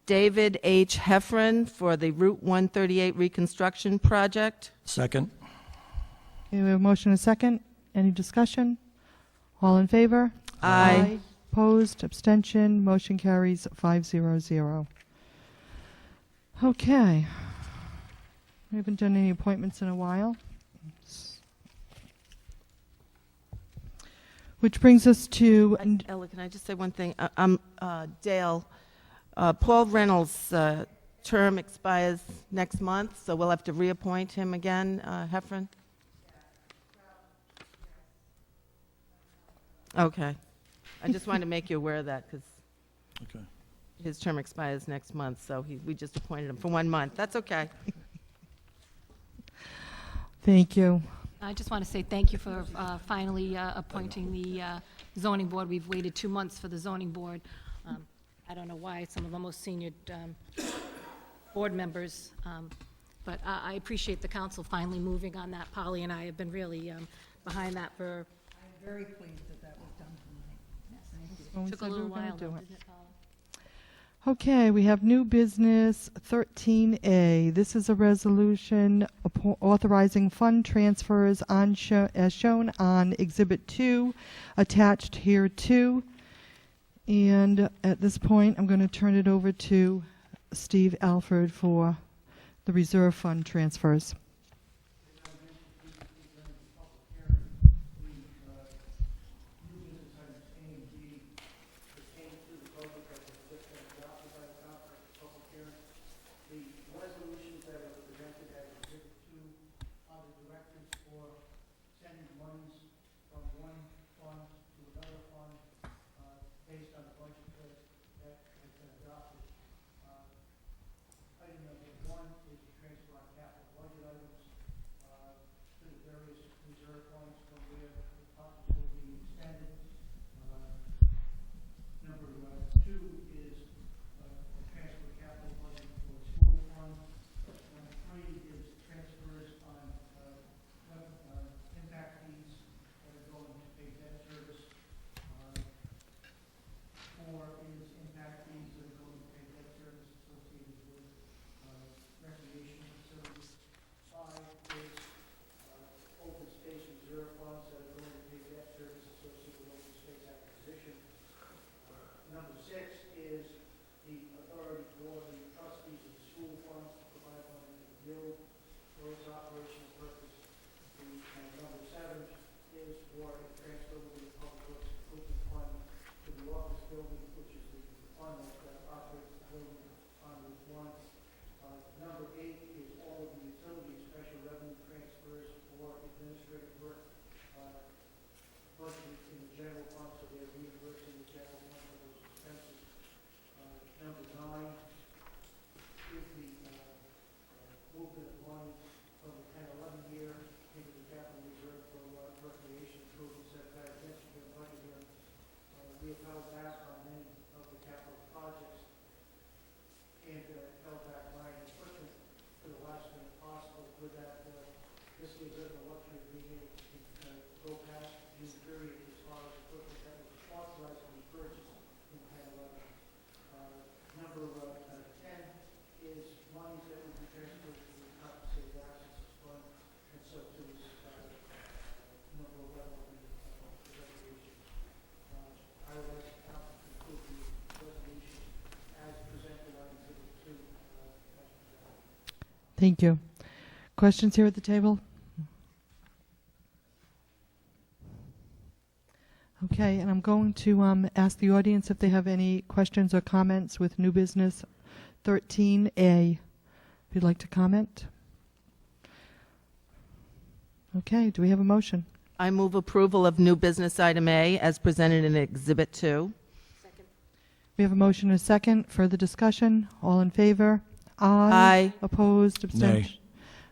David H. Heffron for the Route 138 reconstruction project. Second? Okay, we have a motion and a second. Any discussion? All in favor? Aye. Opposed, abstention, motion carries 5-0-0. Okay. We haven't done any appointments in a while. Which brings us to, Ella, can I just say one thing? Dale, Paul Reynolds' term expires next month, so we'll have to reappoint him again, Heffron? Okay. I just wanted to make you aware of that, because Okay. his term expires next month, so we just appointed him for 1 month. That's okay. thank you. I just want to say thank you for finally appointing the zoning board. We've waited 2 months for the zoning board. I don't know why some of the most senior board members, but I appreciate the council finally moving on that. Polly and I have been really behind that for, I'm very pleased that that was done tonight. Thank you. When we took a said we little were gonna while, do though, it. didn't it, Polly? Okay, we have new business 13A. This is a resolution authorizing fund transfers as shown on Exhibit 2, attached here too. And at this point, I'm going to turn it over to Steve Alford for the reserve fund transfers. Thank you. Questions here at the table? Okay, and I'm going to ask the audience if they have any questions or comments with new business 13A. If you'd like to comment. Okay, do we have a motion? I move approval of new business item A as presented in Exhibit 2. We have a motion and a second. Further discussion? All in favor? Aye. Opposed? Abstention?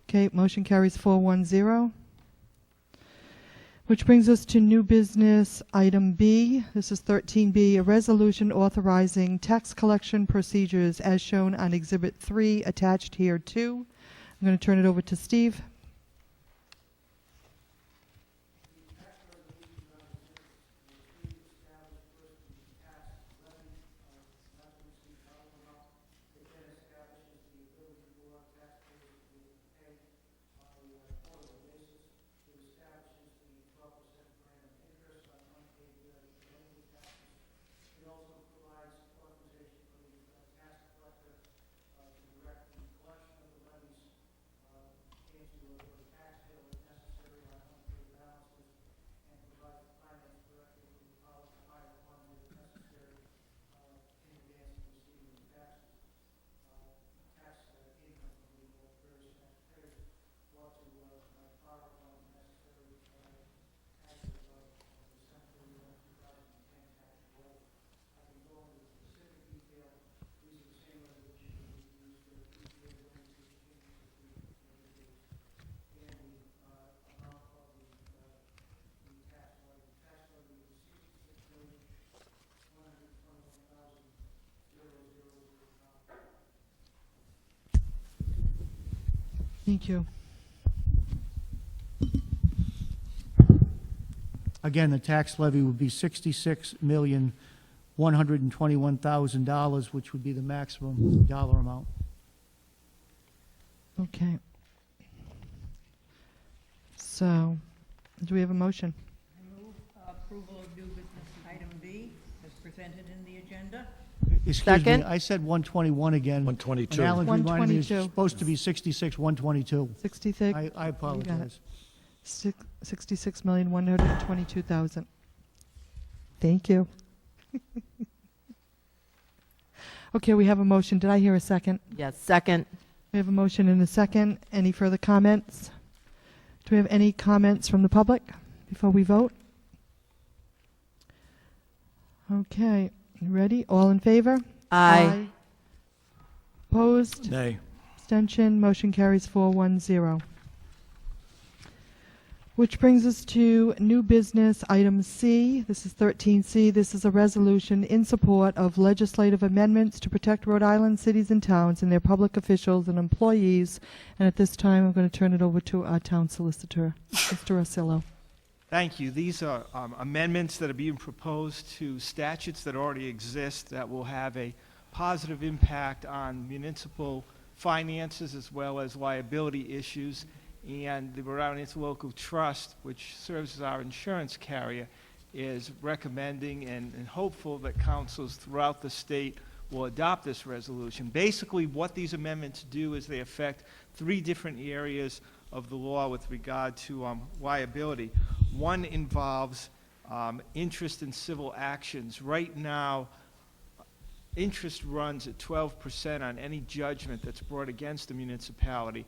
Okay, motion carries 4-1-0. Which brings us to new business, item B. This is 13B, a resolution authorizing tax collection procedures as shown on Exhibit 3, attached here too. I'm going to turn it over to Steve. Thank you. Again, the tax levy would be $66,121,000, which would be the maximum dollar amount. Okay. So, do we have a motion? I move approval of new business item B as presented in the agenda. Excuse Second. me, I said 121 again. 122. And Alan reminded me it's 122. supposed to be 66,122. 66, I apologize. 66,122,000. Thank you. Okay, we have a motion. Did I hear a second? Yes, second. We have a motion and a second. Any further comments? Do we have any comments from the public before we vote? Okay, you ready? All in favor? Aye. Opposed? Nay. Abstention? Motion carries 410. Which brings us to new business, item C. This is 13C. This is a resolution in support of legislative amendments to protect Rhode Island cities and towns and their public officials and employees. And at this time, I'm going to turn it over to our town solicitor, Mr. Rosillo. Thank you. These are amendments that are being proposed to statutes that already exist that will have a positive impact on municipal finances as well as liability issues. And the Rhode Island Interlocal Trust, which serves as our insurance carrier, is recommending and hopeful that councils throughout the state will adopt this resolution. Basically, what these amendments do is they affect three different areas of the law with regard to liability. One involves interest in civil actions. Right now, interest runs at 12% on any judgment that's brought against the municipality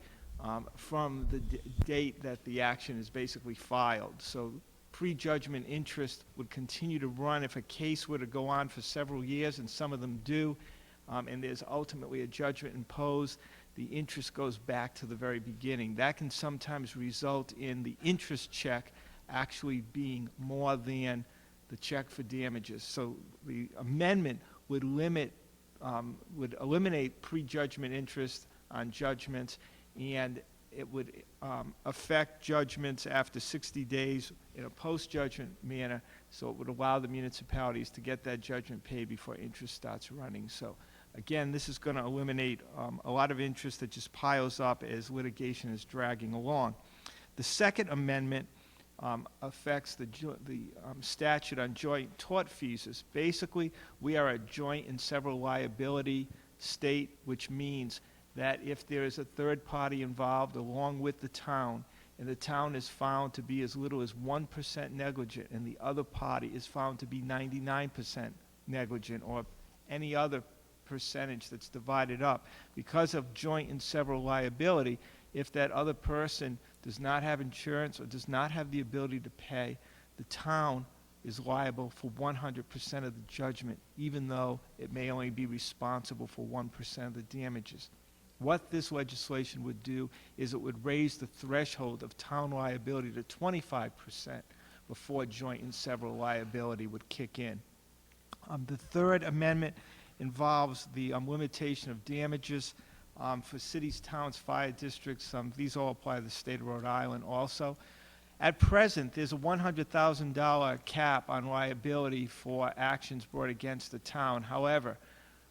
from the date that the action is basically filed. So prejudgment interest would continue to run if a case were to go on for several years, and some of them do, and there's ultimately a judgment imposed. The interest goes back to the very beginning. That can sometimes result in the interest check actually being more than the check for damages. So the amendment would eliminate prejudgment interest on judgments, and it would affect judgments after 60 days in a post-judgment manner, so it would allow the municipalities to get that judgment paid before interest starts running. So again, this is going to eliminate a lot of interest that just piles up as litigation is dragging along. The second amendment affects the statute on joint tortfeasors. Basically, we are a joint and several liability state, which means that if there is a third party involved along with the town, and the town is found to be as little as 1% negligent, and the other party is found to be 99% negligent, or any other percentage that's divided up, because of joint and several liability, if that other person does not have insurance or does not have the ability to pay, the town is liable for 100% of the judgment, even though it may only be responsible for 1% of the damages. What this legislation would do is it would raise the threshold of town liability to 25%, before joint and several liability would kick in. The third amendment involves the limitation of damages for cities, towns, fire districts. These all apply to the state of Rhode Island also. At present, there's a $100,000 cap on liability for actions brought against the town. However,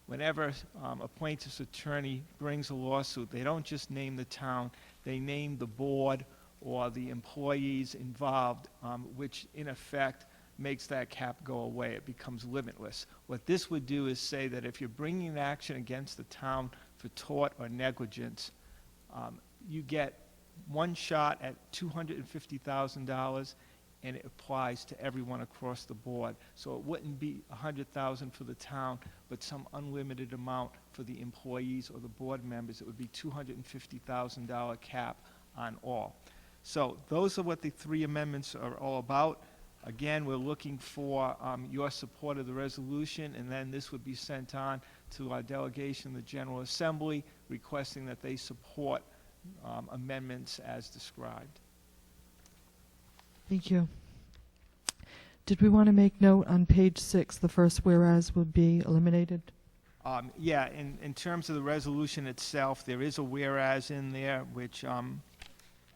whenever a plaintiff's attorney brings a lawsuit, they don't just name the town, they name the board or the employees involved, which in effect makes that cap go away. It becomes limitless. What this would do is say that if you're bringing an action against the town for tort or negligence, you get one shot at $250,000, and it applies to everyone across the board. So it wouldn't be $100,000 for the town, but some unlimited amount for the employees or the board members. It would be $250,000 cap on all. So those are what the three amendments are all about. Again, we're looking for your support of the resolution, and then this would be sent on to our delegation of the General Assembly, requesting that they support amendments as described. Thank you. Did we want to make note on page 6, the first whereas would be eliminated? Yeah, in terms of the resolution itself, there is a whereas in there, which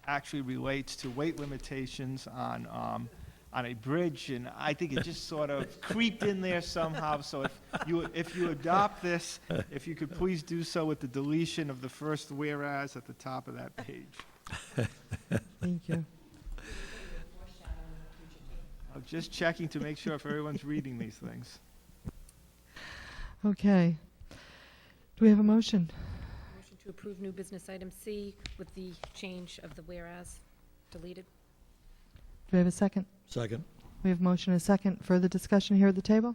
actually relates to weight limitations on a bridge, and I think it just sort of creeped in there somehow. So if you adopt this, if you could please do so with the deletion of the first whereas at the top of that page. Thank you. I'm just checking to make sure if everyone's reading these things. Okay. Do we have a motion? Motion to approve new business item C with the change of the whereas deleted. Do we have a second? Second. We have a motion and a second. Further discussion here at the table?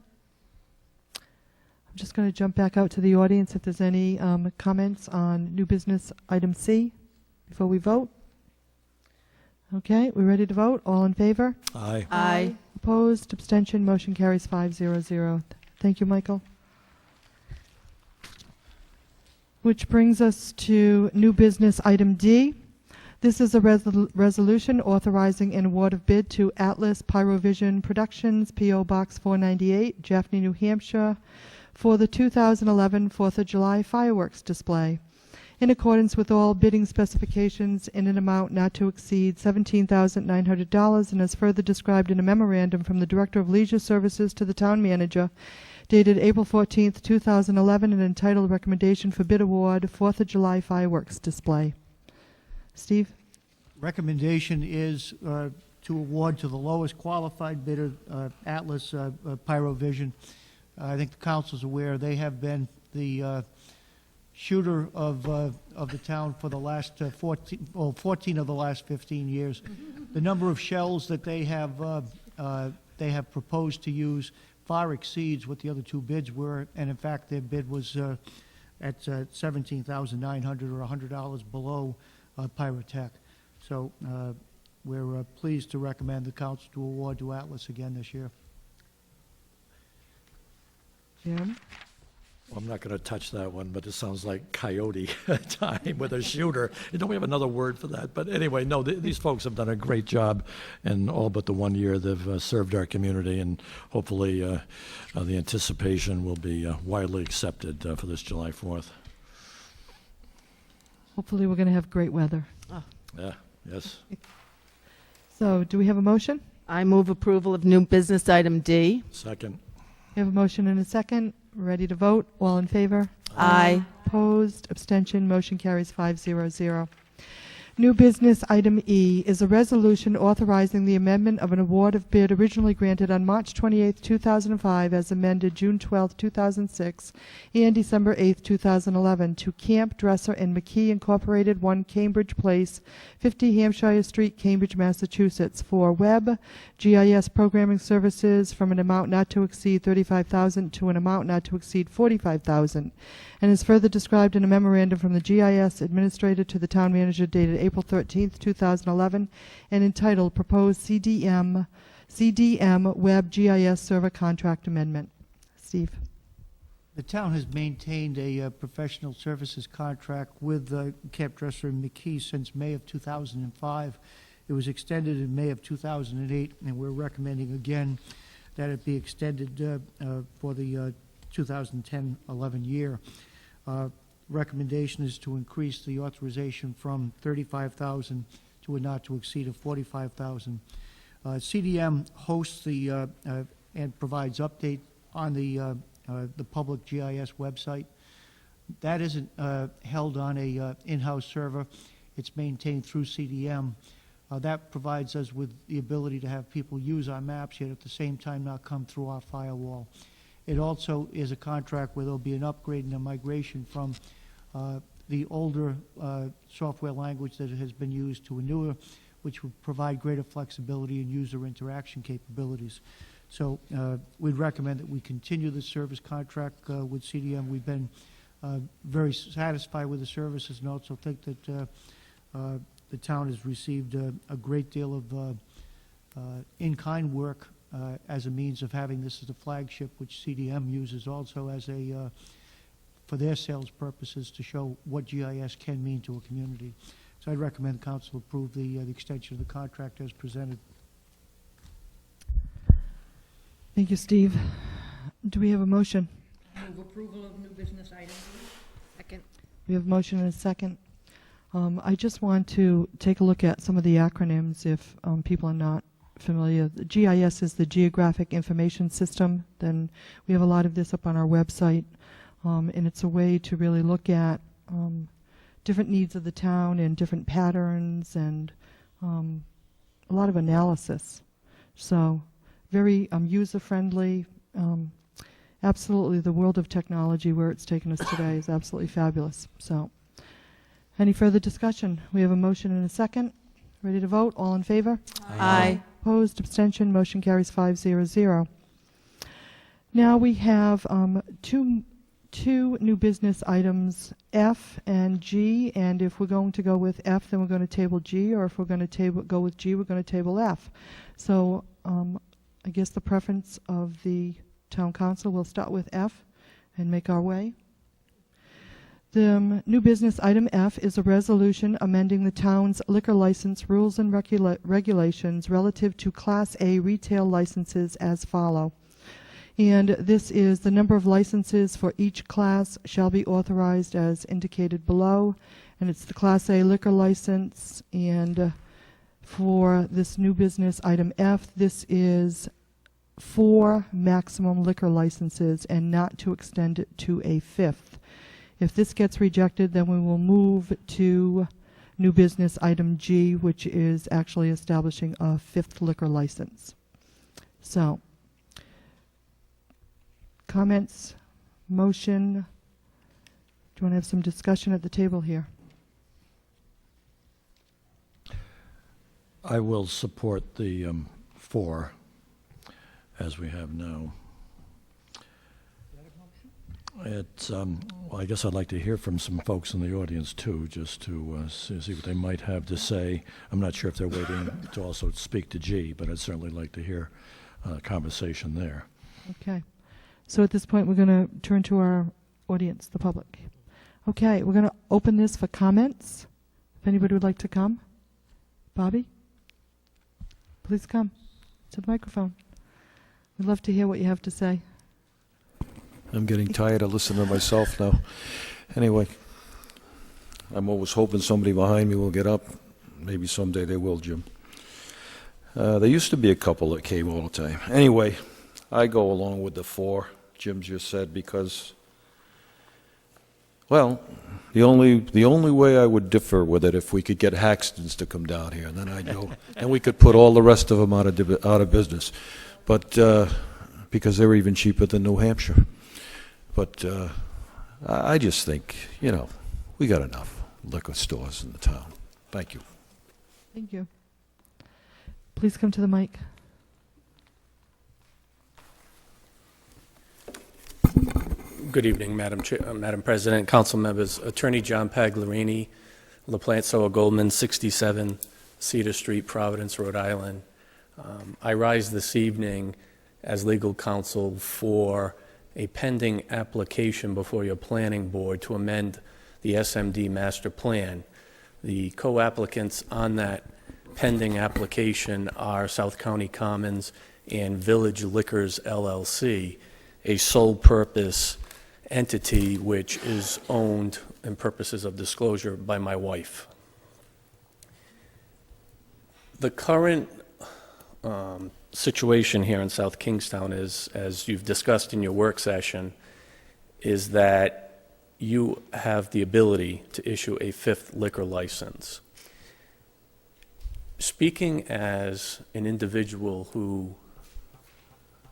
I'm just going to jump back out to the audience if there's any comments on new business item C before we vote. Okay, we're ready to vote. All in favor? Aye. Aye. Opposed? Abstention? Motion carries 5-0-0. Thank you, Michael. Which brings us to new business item D. This is a resolution authorizing an award of bid to Atlas Pyrovision Productions, P.O. Box 498, Jaffney, New Hampshire, for the 2011 4th of July fireworks display, in accordance with all bidding specifications in an amount not to exceed $17,900, and as further described in a memorandum from the Director of Leisure Services to the Town Manager, dated April 14th, 2011, and entitled Recommendation for Bid Award, 4th of July Fireworks Display. Steve? Recommendation is to award to the lowest qualified bidder, Atlas Pyrovision. I think the council's aware they have been the shooter of the town for the last 14 of the last 15 years. The number of shells that they have proposed to use far exceeds what the other two bids were, and in fact their bid was at $17,900 or $100 below Pyrotech. So we're pleased to recommend the council to award to Atlas again this year. Jim? Well, I'm not going to touch that one, but it sounds like coyote time with a shooter. Don't we have another word for that? But anyway, no, these folks have done a great job in all but the 1 year they've served our community, and hopefully the anticipation will be widely accepted for this July 4th. Hopefully we're going to have great weather. Yeah, yes. So do we have a motion? I move approval of new business item D. Second. We have a motion and a second. Ready to vote? All in favor? Aye. Opposed? Abstention? Motion carries 5-0-0. New business item E is a resolution authorizing the amendment of an award of bid originally granted on March 28, 2005, as amended June 12, 2006, and December 8, 2011, to Camp Dresser and McKee Incorporated, 1 Cambridge Place, 50 Hampshire Street, Cambridge, Massachusetts, for web GIS programming services from an amount not to exceed $35,000 to an amount not to exceed $45,000, and is further described in a memorandum from the GIS Administrator to the Town Manager dated April 13, 2011, and entitled Proposed CDM Web GIS Server Contract Amendment. Steve? The town has maintained a professional services contract with Camp Dresser and McKee since May of 2005, It was extended in May of 2008, and we're recommending again that it be extended for the 2010-11 year. Recommendation is to increase the authorization from $35,000 to a not to exceed of $45,000. CDM hosts the and provides update on the public GIS website. That isn't held on a in-house server. It's maintained through CDM. That provides us with the ability to have people use our maps, yet at the same time not come through our firewall. It also is a contract where there'll be an upgrade and a migration from the older software language that has been used to a newer, which would provide greater flexibility and user interaction capabilities. So we'd recommend that we continue the service contract with CDM. We've been very satisfied with the services and also think that the town has received a great deal of in-kind work as a means of having this as a flagship, which CDM uses also as a, for their sales purposes to show what GIS can mean to a community. So I'd recommend the council approve the extension of the contract as presented. Thank you, Steve. Do we have a motion? Move approval of new business items. Second. We have a motion and a second. I just want to take a look at some of the acronyms if people are not familiar. The GIS is the Geographic Information System. Then we have a lot of this up on our website, and it's a way to really look at different needs of the town and different patterns and a lot of analysis. So very user-friendly. Absolutely, the world of technology where it's taken us today is absolutely fabulous. So any further discussion? We have a motion and a second. Ready to vote? All in favor? Aye. Opposed? Abstention? Motion carries 5-0. Now we have two new business items, F and G, and if we're going to go with F, then we're going to table G, or if we're going to go with G, we're going to table F. So I guess the preference of the town council, we'll start with F and make our way. The new business item F is a resolution amending the town's liquor license rules and regulations relative to Class A retail licenses as follow. And this is the number of licenses for each class shall be authorized as indicated below. And it's the Class A liquor license. And for this new business item F, this is 4 maximum liquor licenses and not to extend it to a 5th. If this gets rejected, then we will move to new business item G, which is actually establishing a 5th liquor license. So, comments, motion. Do you want to have some discussion at the table here? I will support the 4 as we have now. It's, well, I guess I'd like to hear from some folks in the audience too, just to see what they might have to say. I'm not sure if they're waiting to also speak to G, but I'd certainly like to hear a conversation there. Okay. So at this point, we're going to turn to our audience, the public. Okay, we're going to open this for comments. If anybody would like to come. Bobby, please come to the microphone. We'd love to hear what you have to say. I'm getting tired of listening to myself now. Anyway, I'm always hoping somebody behind me will get up. Maybe someday they will, Jim. There used to be a couple that came all the time. Anyway, I go along with the 4 Jim just said because, well, the only way I would differ with it if we could get Haxton's to come down here, and then I'd go, and we could put all the rest of them out of business, but because they're even cheaper than New Hampshire. But I just think, we got enough liquor stores in the town. Thank you. Thank you. Please come to the mic. Good evening, Madam President, council members. Attorney John Pagliarini, LaPlante Soa Goldman, 67 Cedar Street, Providence, Rhode Island. I rise this evening as legal counsel for a pending application before your planning board to amend the SMD master plan. The co-applicants on that pending application are South County Commons and Village Liquors LLC, a sole purpose entity which is owned, in purposes of disclosure, by my wife. The current situation here in South Kingstown is, as you've discussed in your work session, is that you have the ability to issue a fifth liquor license. Speaking as an individual who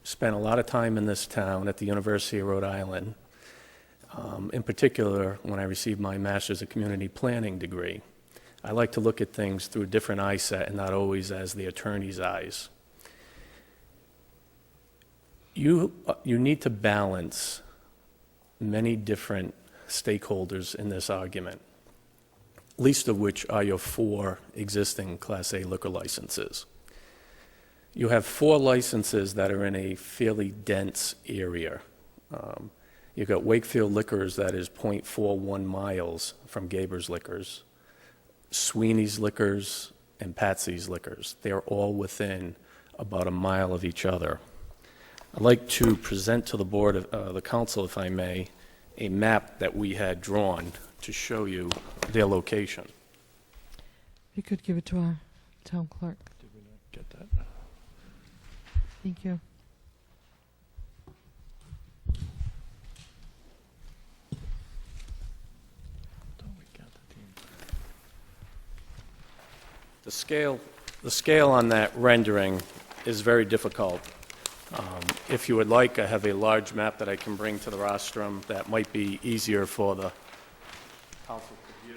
spent a lot of time in this town at the University of Rhode Island, in particular when I received my Master's of Community Planning degree, I like to look at things through a different eye set and not always as the attorney's eyes. You need to balance many different stakeholders in this argument, least of which are your 4 existing Class A liquor licenses. You have 4 licenses that are in a fairly dense area. You've got Wakefield Liquors that is 0.41 miles from Gaber's Liquors, Sweeney's Liquors, and Patsy's Liquors. They're all within about a mile of each other. I'd like to present to the board, the council, if I may, a map that we had drawn to show you their location. If you could give it to our town clerk. Did we not get that? Thank you. Thought we got the team. The scale on that rendering is very difficult. If you would like, I have a large map that I can bring to the rostrum that might be easier for the council to view.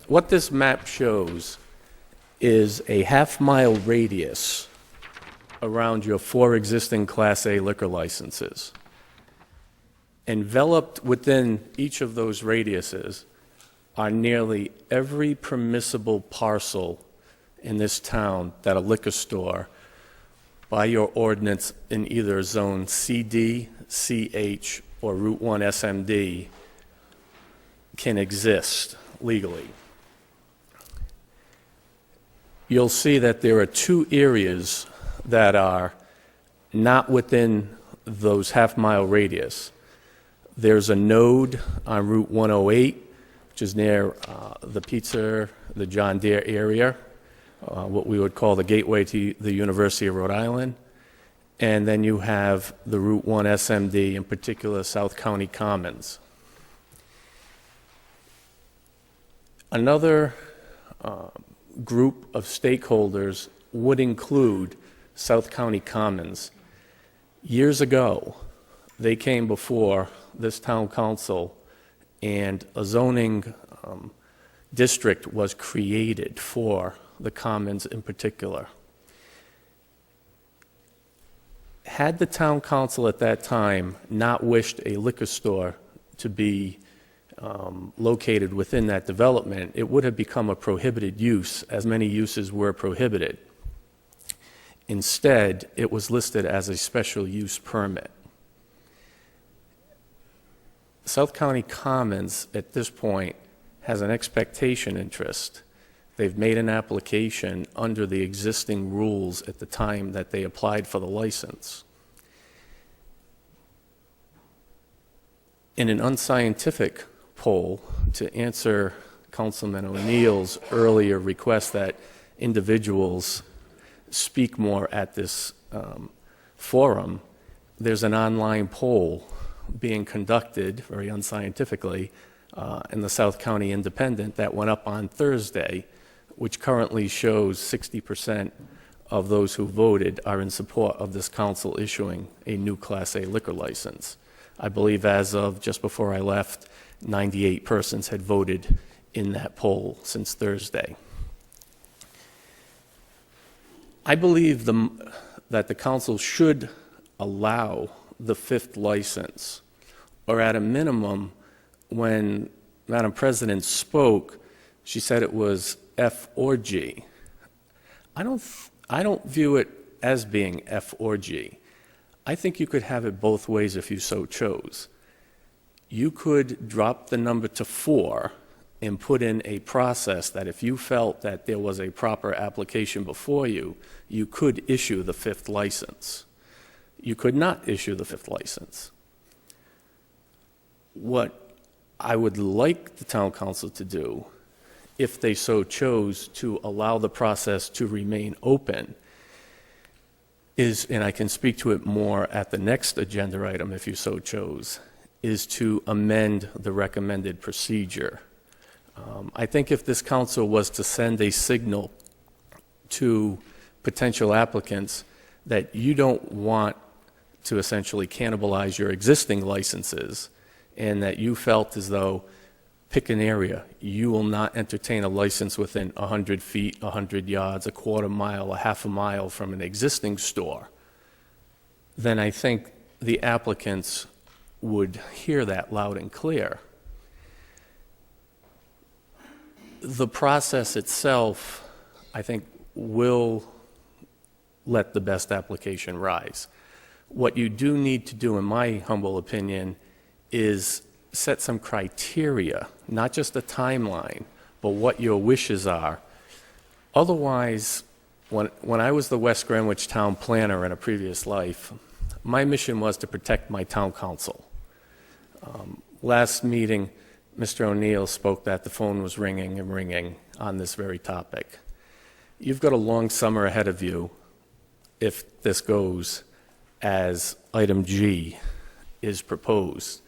What this map shows is a half-mile radius around your 4 existing Class A liquor licenses. Enveloped within each of those radiuses are nearly every permissible parcel in this town that a liquor store, by your ordinance in either Zone CD, CH, or Route 1 SMD, can exist legally. You'll see that there are 2 areas that are not within those half-mile radius. There's a node on Route 108, which is near the pizza, the John Deere area, what we would call the gateway to the University of Rhode Island. And then you have the Route 1 SMD, in particular South County Commons. Another group of stakeholders would include South County Commons. Years ago, they came before this town council and a zoning district was created for the Commons in particular. Had the town council at that time not wished a liquor store to be located within that development, it would have become a prohibited use, as many uses were prohibited. Instead, it was listed as a special use permit. South County Commons, at this point, has an expectation interest. They've made an application under the existing rules at the time that they applied for the license. In an unscientific poll, to answer Councilman O'Neill's earlier request that individuals speak more at this forum, there's an online poll being conducted, very unscientifically, in the South County Independent that went up on Thursday, which currently shows 60% of those who voted are in support of this council issuing a new Class A liquor license. I believe as of just before I left, 98 persons had voted in that poll since Thursday. I believe that the council should allow the 5th license, or at a minimum, when Madam President spoke, she said it was F or G. I don't view it as being F or G. I think you could have it both ways if you so chose. You could drop the number to 4 and put in a process that if you felt that there was a proper application before you, you could issue the 5th license. You could not issue the 5th license. What I would like the town council to do, if they so chose to allow the process to remain open, is, and I can speak to it more at the next agenda item if you so chose, is to amend the recommended procedure. I think if this council was to send a signal to potential applicants that you don't want to essentially cannibalize your existing licenses, and that you felt as though, pick an area, you will not entertain a license within 100 feet, 100 yards, a quarter mile, a half a mile from an existing store, then I think the applicants would hear that loud and clear. The process itself, I think, will let the best application rise. What you do need to do, in my humble opinion, is set some criteria, not just a timeline, but what your wishes are. Otherwise, when I was the West Greenwich town planner in a previous life, my mission was to protect my town council. Last meeting, Mr. O'Neill spoke that the phone was ringing and ringing on this very topic. You've got a long summer ahead of you if this goes as item G is proposed.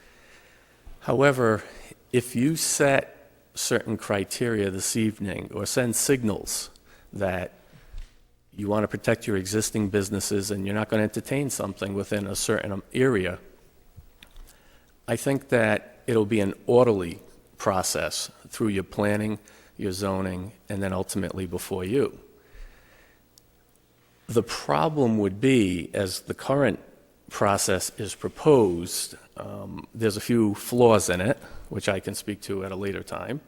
However, if you set certain criteria this evening or send signals that you want to protect your existing businesses and you're not going to entertain something within a certain area, I think that it'll be an orderly process through your planning, your zoning, and then ultimately before you. The problem would be, as the current process is proposed, there's a few flaws in it, which I can speak to at a later time.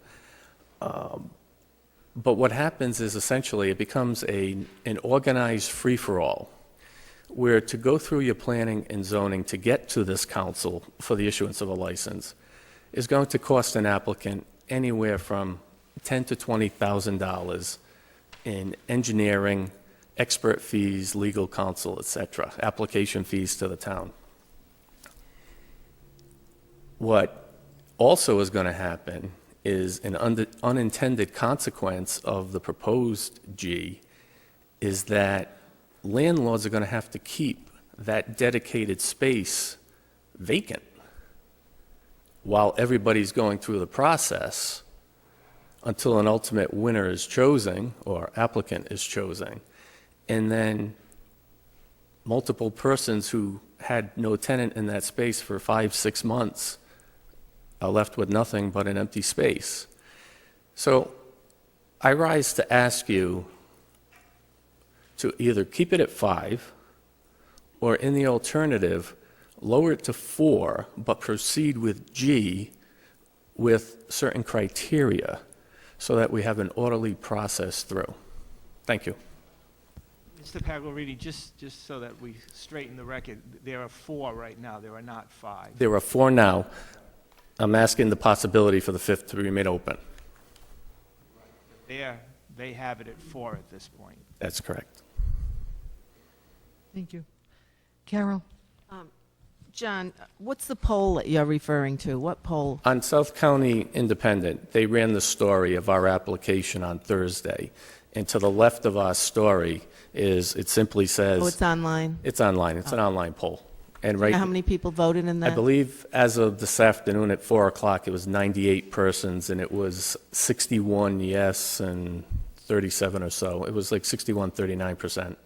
But what happens is essentially it becomes an organized free-for-all, where to go through your planning and zoning to get to this council for the issuance of a license is going to cost an applicant anywhere from $10,000 to $20,000 in engineering, expert fees, legal counsel, etc., application fees to the town. What also is going to happen is an unintended consequence of the proposed G is that landlords are going to have to keep that dedicated space vacant while everybody's going through the process until an ultimate winner is chosen or applicant is chosen. And then multiple persons who had no tenant in that space for 5-6 months are left with nothing but an empty space. So I rise to ask you to either keep it at 5 or, in the alternative, lower it to 4, but proceed with G with certain criteria so that we have an orderly process through. Thank you. Mr. Pagliarini, just so that we straighten the record, there are 4 right now, there are not 5. There are 4 now. I'm asking the possibility for the 5th to remain open. They have it at 4 at this point. That's correct. Thank you. Carol? John, what's the poll that you're referring to? What poll? On South County Independent, they ran the story of our application on Thursday. And to the left of our story is, it simply says... Oh, it's online? It's online. It's an online poll. And Do you right, know how many people voted in that? I believe as of this afternoon at 4 o'clock, it was 98 persons, and it was 61 yes and 37 or so. It was like 61, 39%.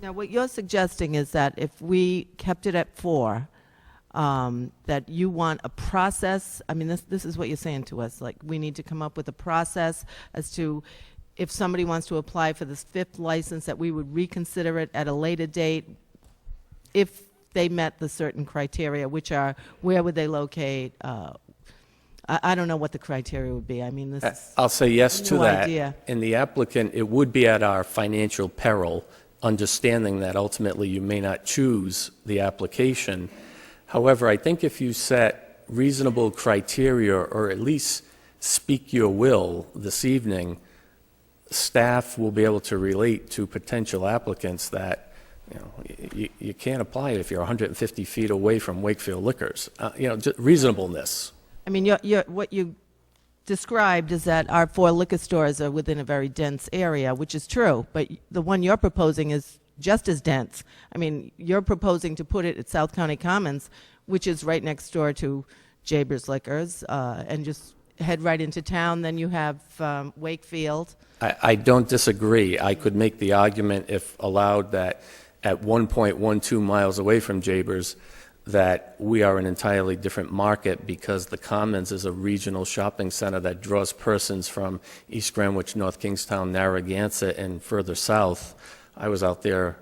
Now, what you're suggesting is that if we kept it at 4, that you want a process, I mean, this is what you're saying to us, like, we need to come up with a process as to if somebody wants to apply for this 5th license, that we would reconsider it at a later date if they met the certain criteria, which are where would they locate, I don't know what the criteria would be. I mean, this is, I'll say yes to No that. idea. And the applicant, it would be at our financial peril, understanding that ultimately you may not choose the application. However, I think if you set reasonable criteria, or at least speak your will this evening, staff will be able to relate to potential applicants that, you know, you can't apply it if you're 150 feet away from Wakefield Liquors. You know, reasonableness. I mean, what you described is that our 4 liquor stores are within a very dense area, which is true, but the one you're proposing is just as dense. I mean, you're proposing to put it at South County Commons, which is right next door to Jaber's Liquors, and just head right into town. Then you have Wakefield. I don't disagree. I could make the argument, if allowed, that at 1.12 miles away from Jaber's, that we are an entirely different market because the Commons is a regional shopping center that draws persons from East Greenwich, North Kingstown, Narragansett, and further south. I was out there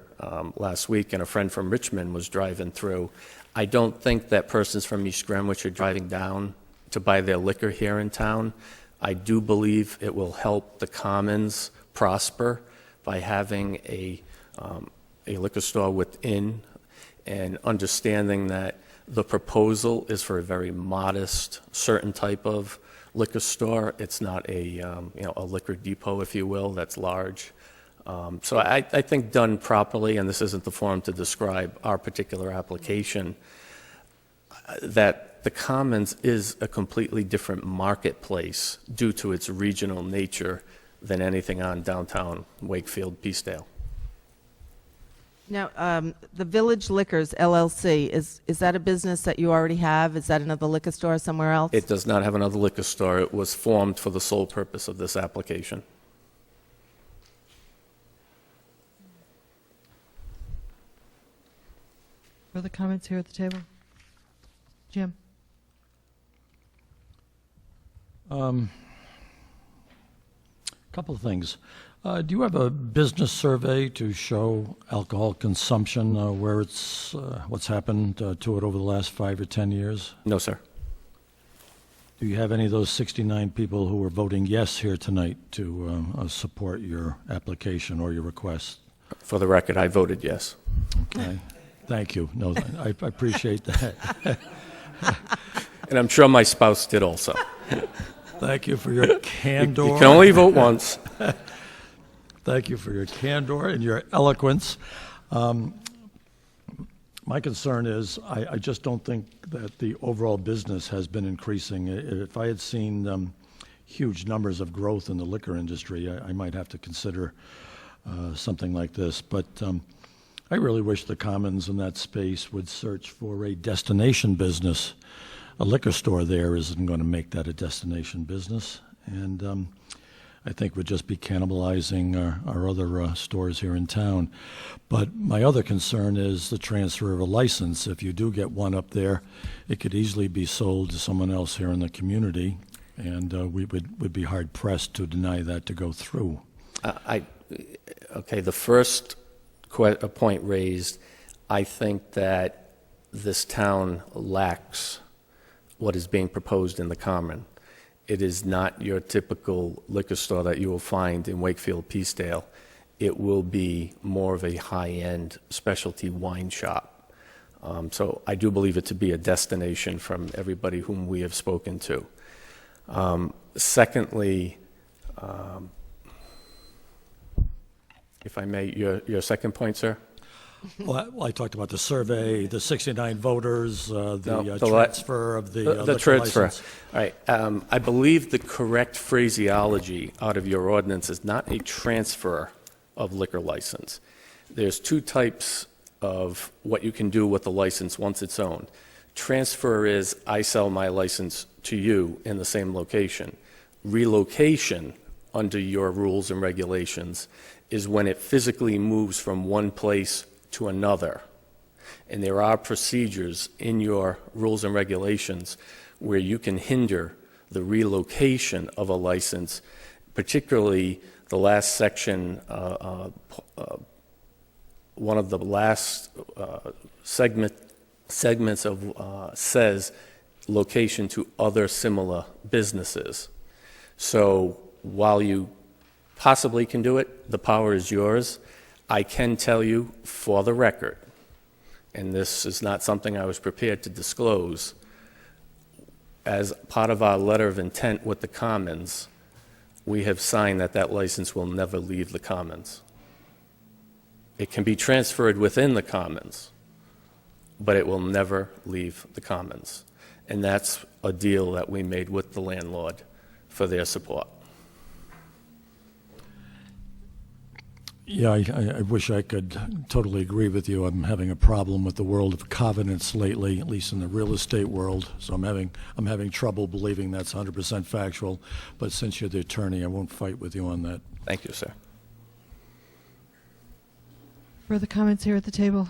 last week, and a friend from Richmond was driving through. I don't think that persons from East Greenwich are driving down to buy their liquor here in town. I do believe it will help the Commons prosper by having a liquor store within, and understanding that the proposal is for a very modest, certain type of liquor store. It's not a a liquor depot, if you will, that's large. So I think done properly, and this isn't the forum to describe our particular application, that the Commons is a completely different marketplace due to its regional nature than anything on downtown Wakefield, Peacedale. Now, the Village Liquors LLC, is that a business that you already have? Is that another liquor store somewhere else? It does not have another liquor store. It was formed for the sole purpose of this application. Further comments here at the table? Jim? Couple of things. Do you have a business survey to show alcohol consumption, where it's, what's happened to it over the last 5 or 10 years? No, sir. Do you have any of those 69 people who are voting yes here tonight to support your application or your request? For the record, I voted yes. Okay. Thank you. No, I appreciate that. And I'm sure my spouse did also. Thank you for your candor. You can only vote once. Thank you for your candor and your eloquence. My concern is I just don't think that the overall business has been increasing. If I had seen huge numbers of growth in the liquor industry, I might have to consider something like this. But I really wish the Commons in that space would search for a destination business. A liquor store there isn't going to make that a destination business. And I think would just be cannibalizing our other stores here in town. But my other concern is the transfer of a license. If you do get one up there, it could easily be sold to someone else here in the community, and we would be hard-pressed to deny that to go through. Okay, the first point raised, I think that this town lacks what is being proposed in the Common. It is not your typical liquor store that you will find in Wakefield, Peacedale. It will be more of a high-end specialty wine shop. So I do believe it to be a destination from everybody whom we have spoken to. Secondly, if I may, your second point, sir? Well, I talked about the survey, the 69 voters, the No, transfer of the liquor transfer. license. All right. I believe the correct phraseology out of your ordinance is not a transfer of liquor license. There's 2 types of what you can do with the license once it's owned. Transfer is I sell my license to you in the same location. Relocation, under your rules and regulations, is when it physically moves from one place to another. And there are procedures in your rules and regulations where you can hinder the relocation of a license, particularly the last section, one of the last segments of says location to other similar businesses. So while you possibly can do it, the power is yours. I can tell you for the record, and this is not something I was prepared to disclose, as part of our letter of intent with the Commons, we have signed that that license will never leave the Commons. It can be transferred within the Commons, but it will never leave the Commons. And that's a deal that we made with the landlord for their support. Yeah, I wish I could totally agree with you. I'm having a problem with the world of covenants lately, at least in the real estate world. So I'm having trouble believing that's 100% factual. But since you're the attorney, I won't fight with you on that. Thank you, sir. Further comments here at the table?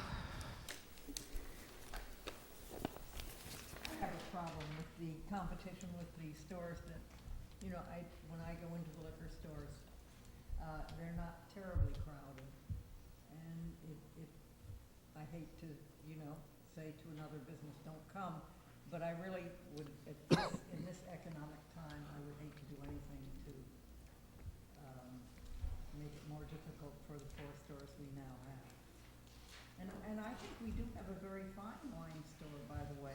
I have a problem with the competition with the stores that, when I go into the liquor stores, they're not terribly crowded. And I hate to, say to another business, don't come, but I really would, in this economic time, I would hate to do anything to make it more difficult for the 4 stores we now have. And I think we do have a very fine wine store, by the way.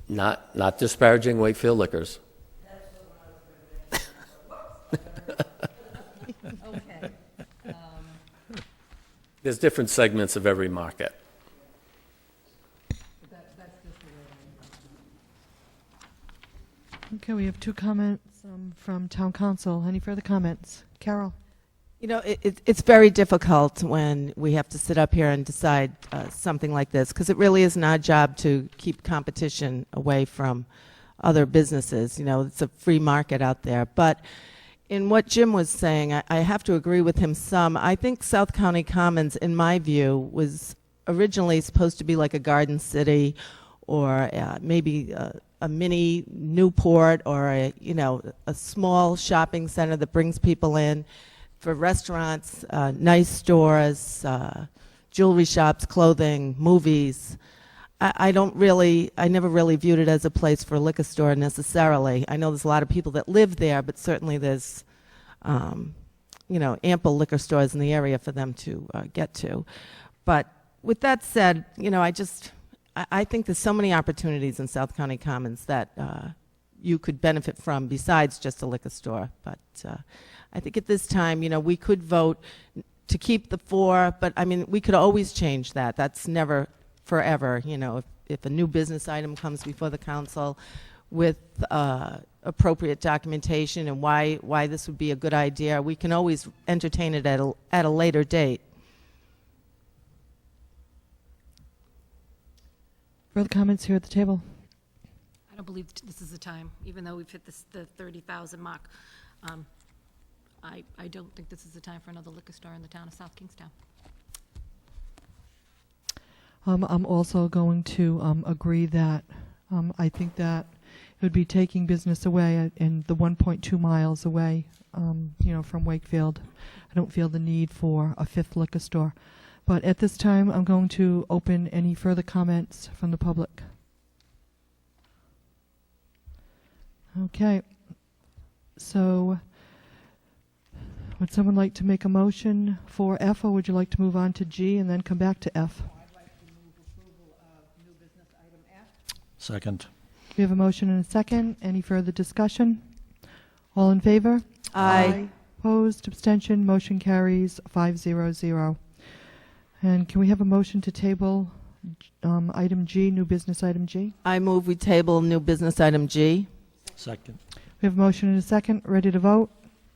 Not disparaging Wakefield Liquors. Okay. There's different segments of every market. That's just the way I Okay, we have 2 comments from Town Council. Any further comments? Carol? It's very difficult when we have to sit up here and decide something like this, because it really isn't our job to keep competition away from other businesses. It's a free market out there. But in what Jim was saying, I have to agree with him some. I think South County Commons, in my view, was originally supposed to be like a garden city, or maybe a mini Newport, or a small shopping center that brings people in for restaurants, nice stores, jewelry shops, clothing, movies. I never really viewed it as a place for a liquor store necessarily. I know there's a lot of people that live there, but certainly there's, ample liquor stores in the area for them to get to. But with that said, I think there's so many opportunities in South County Commons that you could benefit from besides just a liquor store. But I think at this time, we could vote to keep the 4, but we could always change that. That's never forever. If a new business item comes before the council with appropriate documentation and why this would be a good idea, we can always entertain it at a later date. Further comments here at the table? I don't believe this is the time, even though we've hit the 30,000 mark. I don't think this is the time for another liquor store in the town of South Kingstown. I'm also going to agree that I think that it would be taking business away in the 1.2 miles away, from Wakefield. I don't feel the need for a 5th liquor store. But at this time, I'm going to open any further comments from the public. Okay. So, would someone like to make a motion for F, or would you like to move on to G and then come back to F? I'd like to move approval of new business item F. Second. We have a motion and a second. Any further discussion? All in favor? Aye. Opposed? Abstention? Motion carries 500. And can we have a motion to table item G, new business item G? I move we table new business item G. Second. We have a motion and a second. Ready to vote?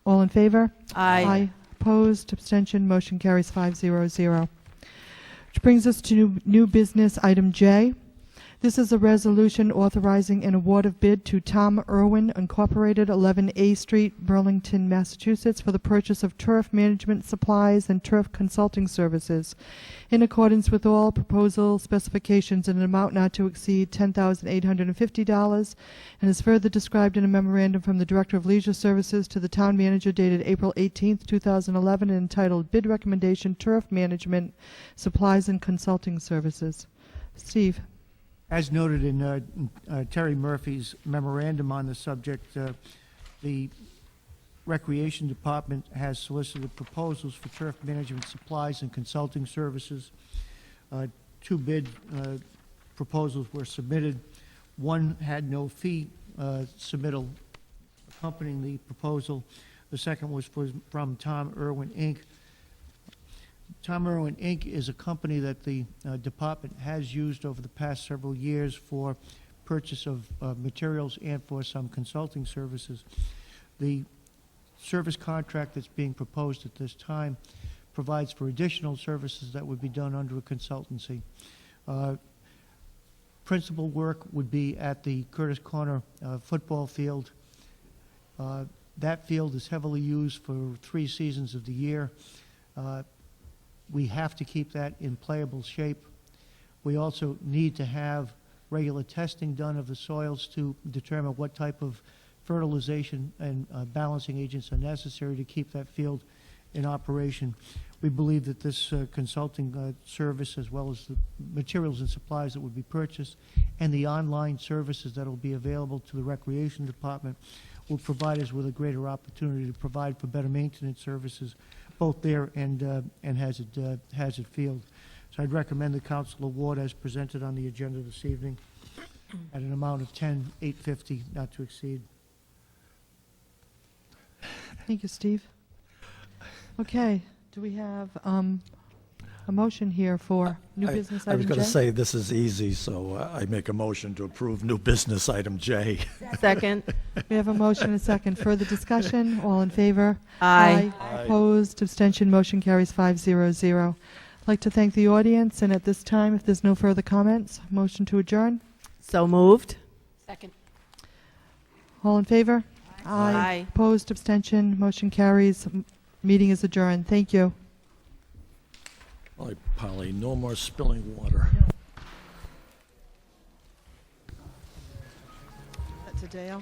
All in favor? Aye. Opposed? Abstention? Motion carries 500. Which brings us to new business item J. This is a resolution authorizing an award of bid to Tom Irwin Incorporated, 11 A Street, Burlington, Massachusetts, for the purchase of turf management supplies and turf consulting services in accordance with all proposal specifications in an amount not to exceed $10,850, and is further described in a memorandum from the Director of Leisure Services to the Town Manager dated April 18, 2011, and entitled Bid Recommendation Turf Management Supplies and Consulting Services. Steve. As noted in Terry Murphy's memorandum on the subject, the Recreation Department has solicited proposals for turf management supplies and consulting services. 2 bid proposals were submitted. One had no fee submittal accompanying the proposal. The second was from Tom Irwin, Inc. Tom Irwin, Inc. is a company that the department has used over the past several years for purchase of materials and for some consulting services. The service contract that's being proposed at this time provides for additional services that would be done under a consultancy. Principal work would be at the Curtis Corner football field. That field is heavily used for 3 seasons of the year. We have to keep that in playable shape. We also need to have regular testing done of the soils to determine what type of fertilization and balancing agents are necessary to keep that field in operation. We believe that this consulting service, as well as the materials and supplies that would be purchased, and the online services that will be available to the Recreation Department, will provide us with a greater opportunity to provide for better maintenance services, both there and Hazard Field. So I'd recommend the council award as presented on the agenda this evening at an amount of $10,850, not to exceed. Thank you, Steve. Okay, do we have a motion here for new business I was item going J? to say this is easy, so I make a motion to approve new business item J. Second. We have a motion and a second. Further discussion? All in favor? Aye. Opposed? Abstention? Motion carries 500. I'd like to thank the audience, and at this time, if there's no further comments, motion to adjourn. So moved. Second. All in favor? Aye. Opposed? Abstention? Motion carries. Meeting is adjourned. Thank you. All right, Polly, no more spilling water. That's a Dale.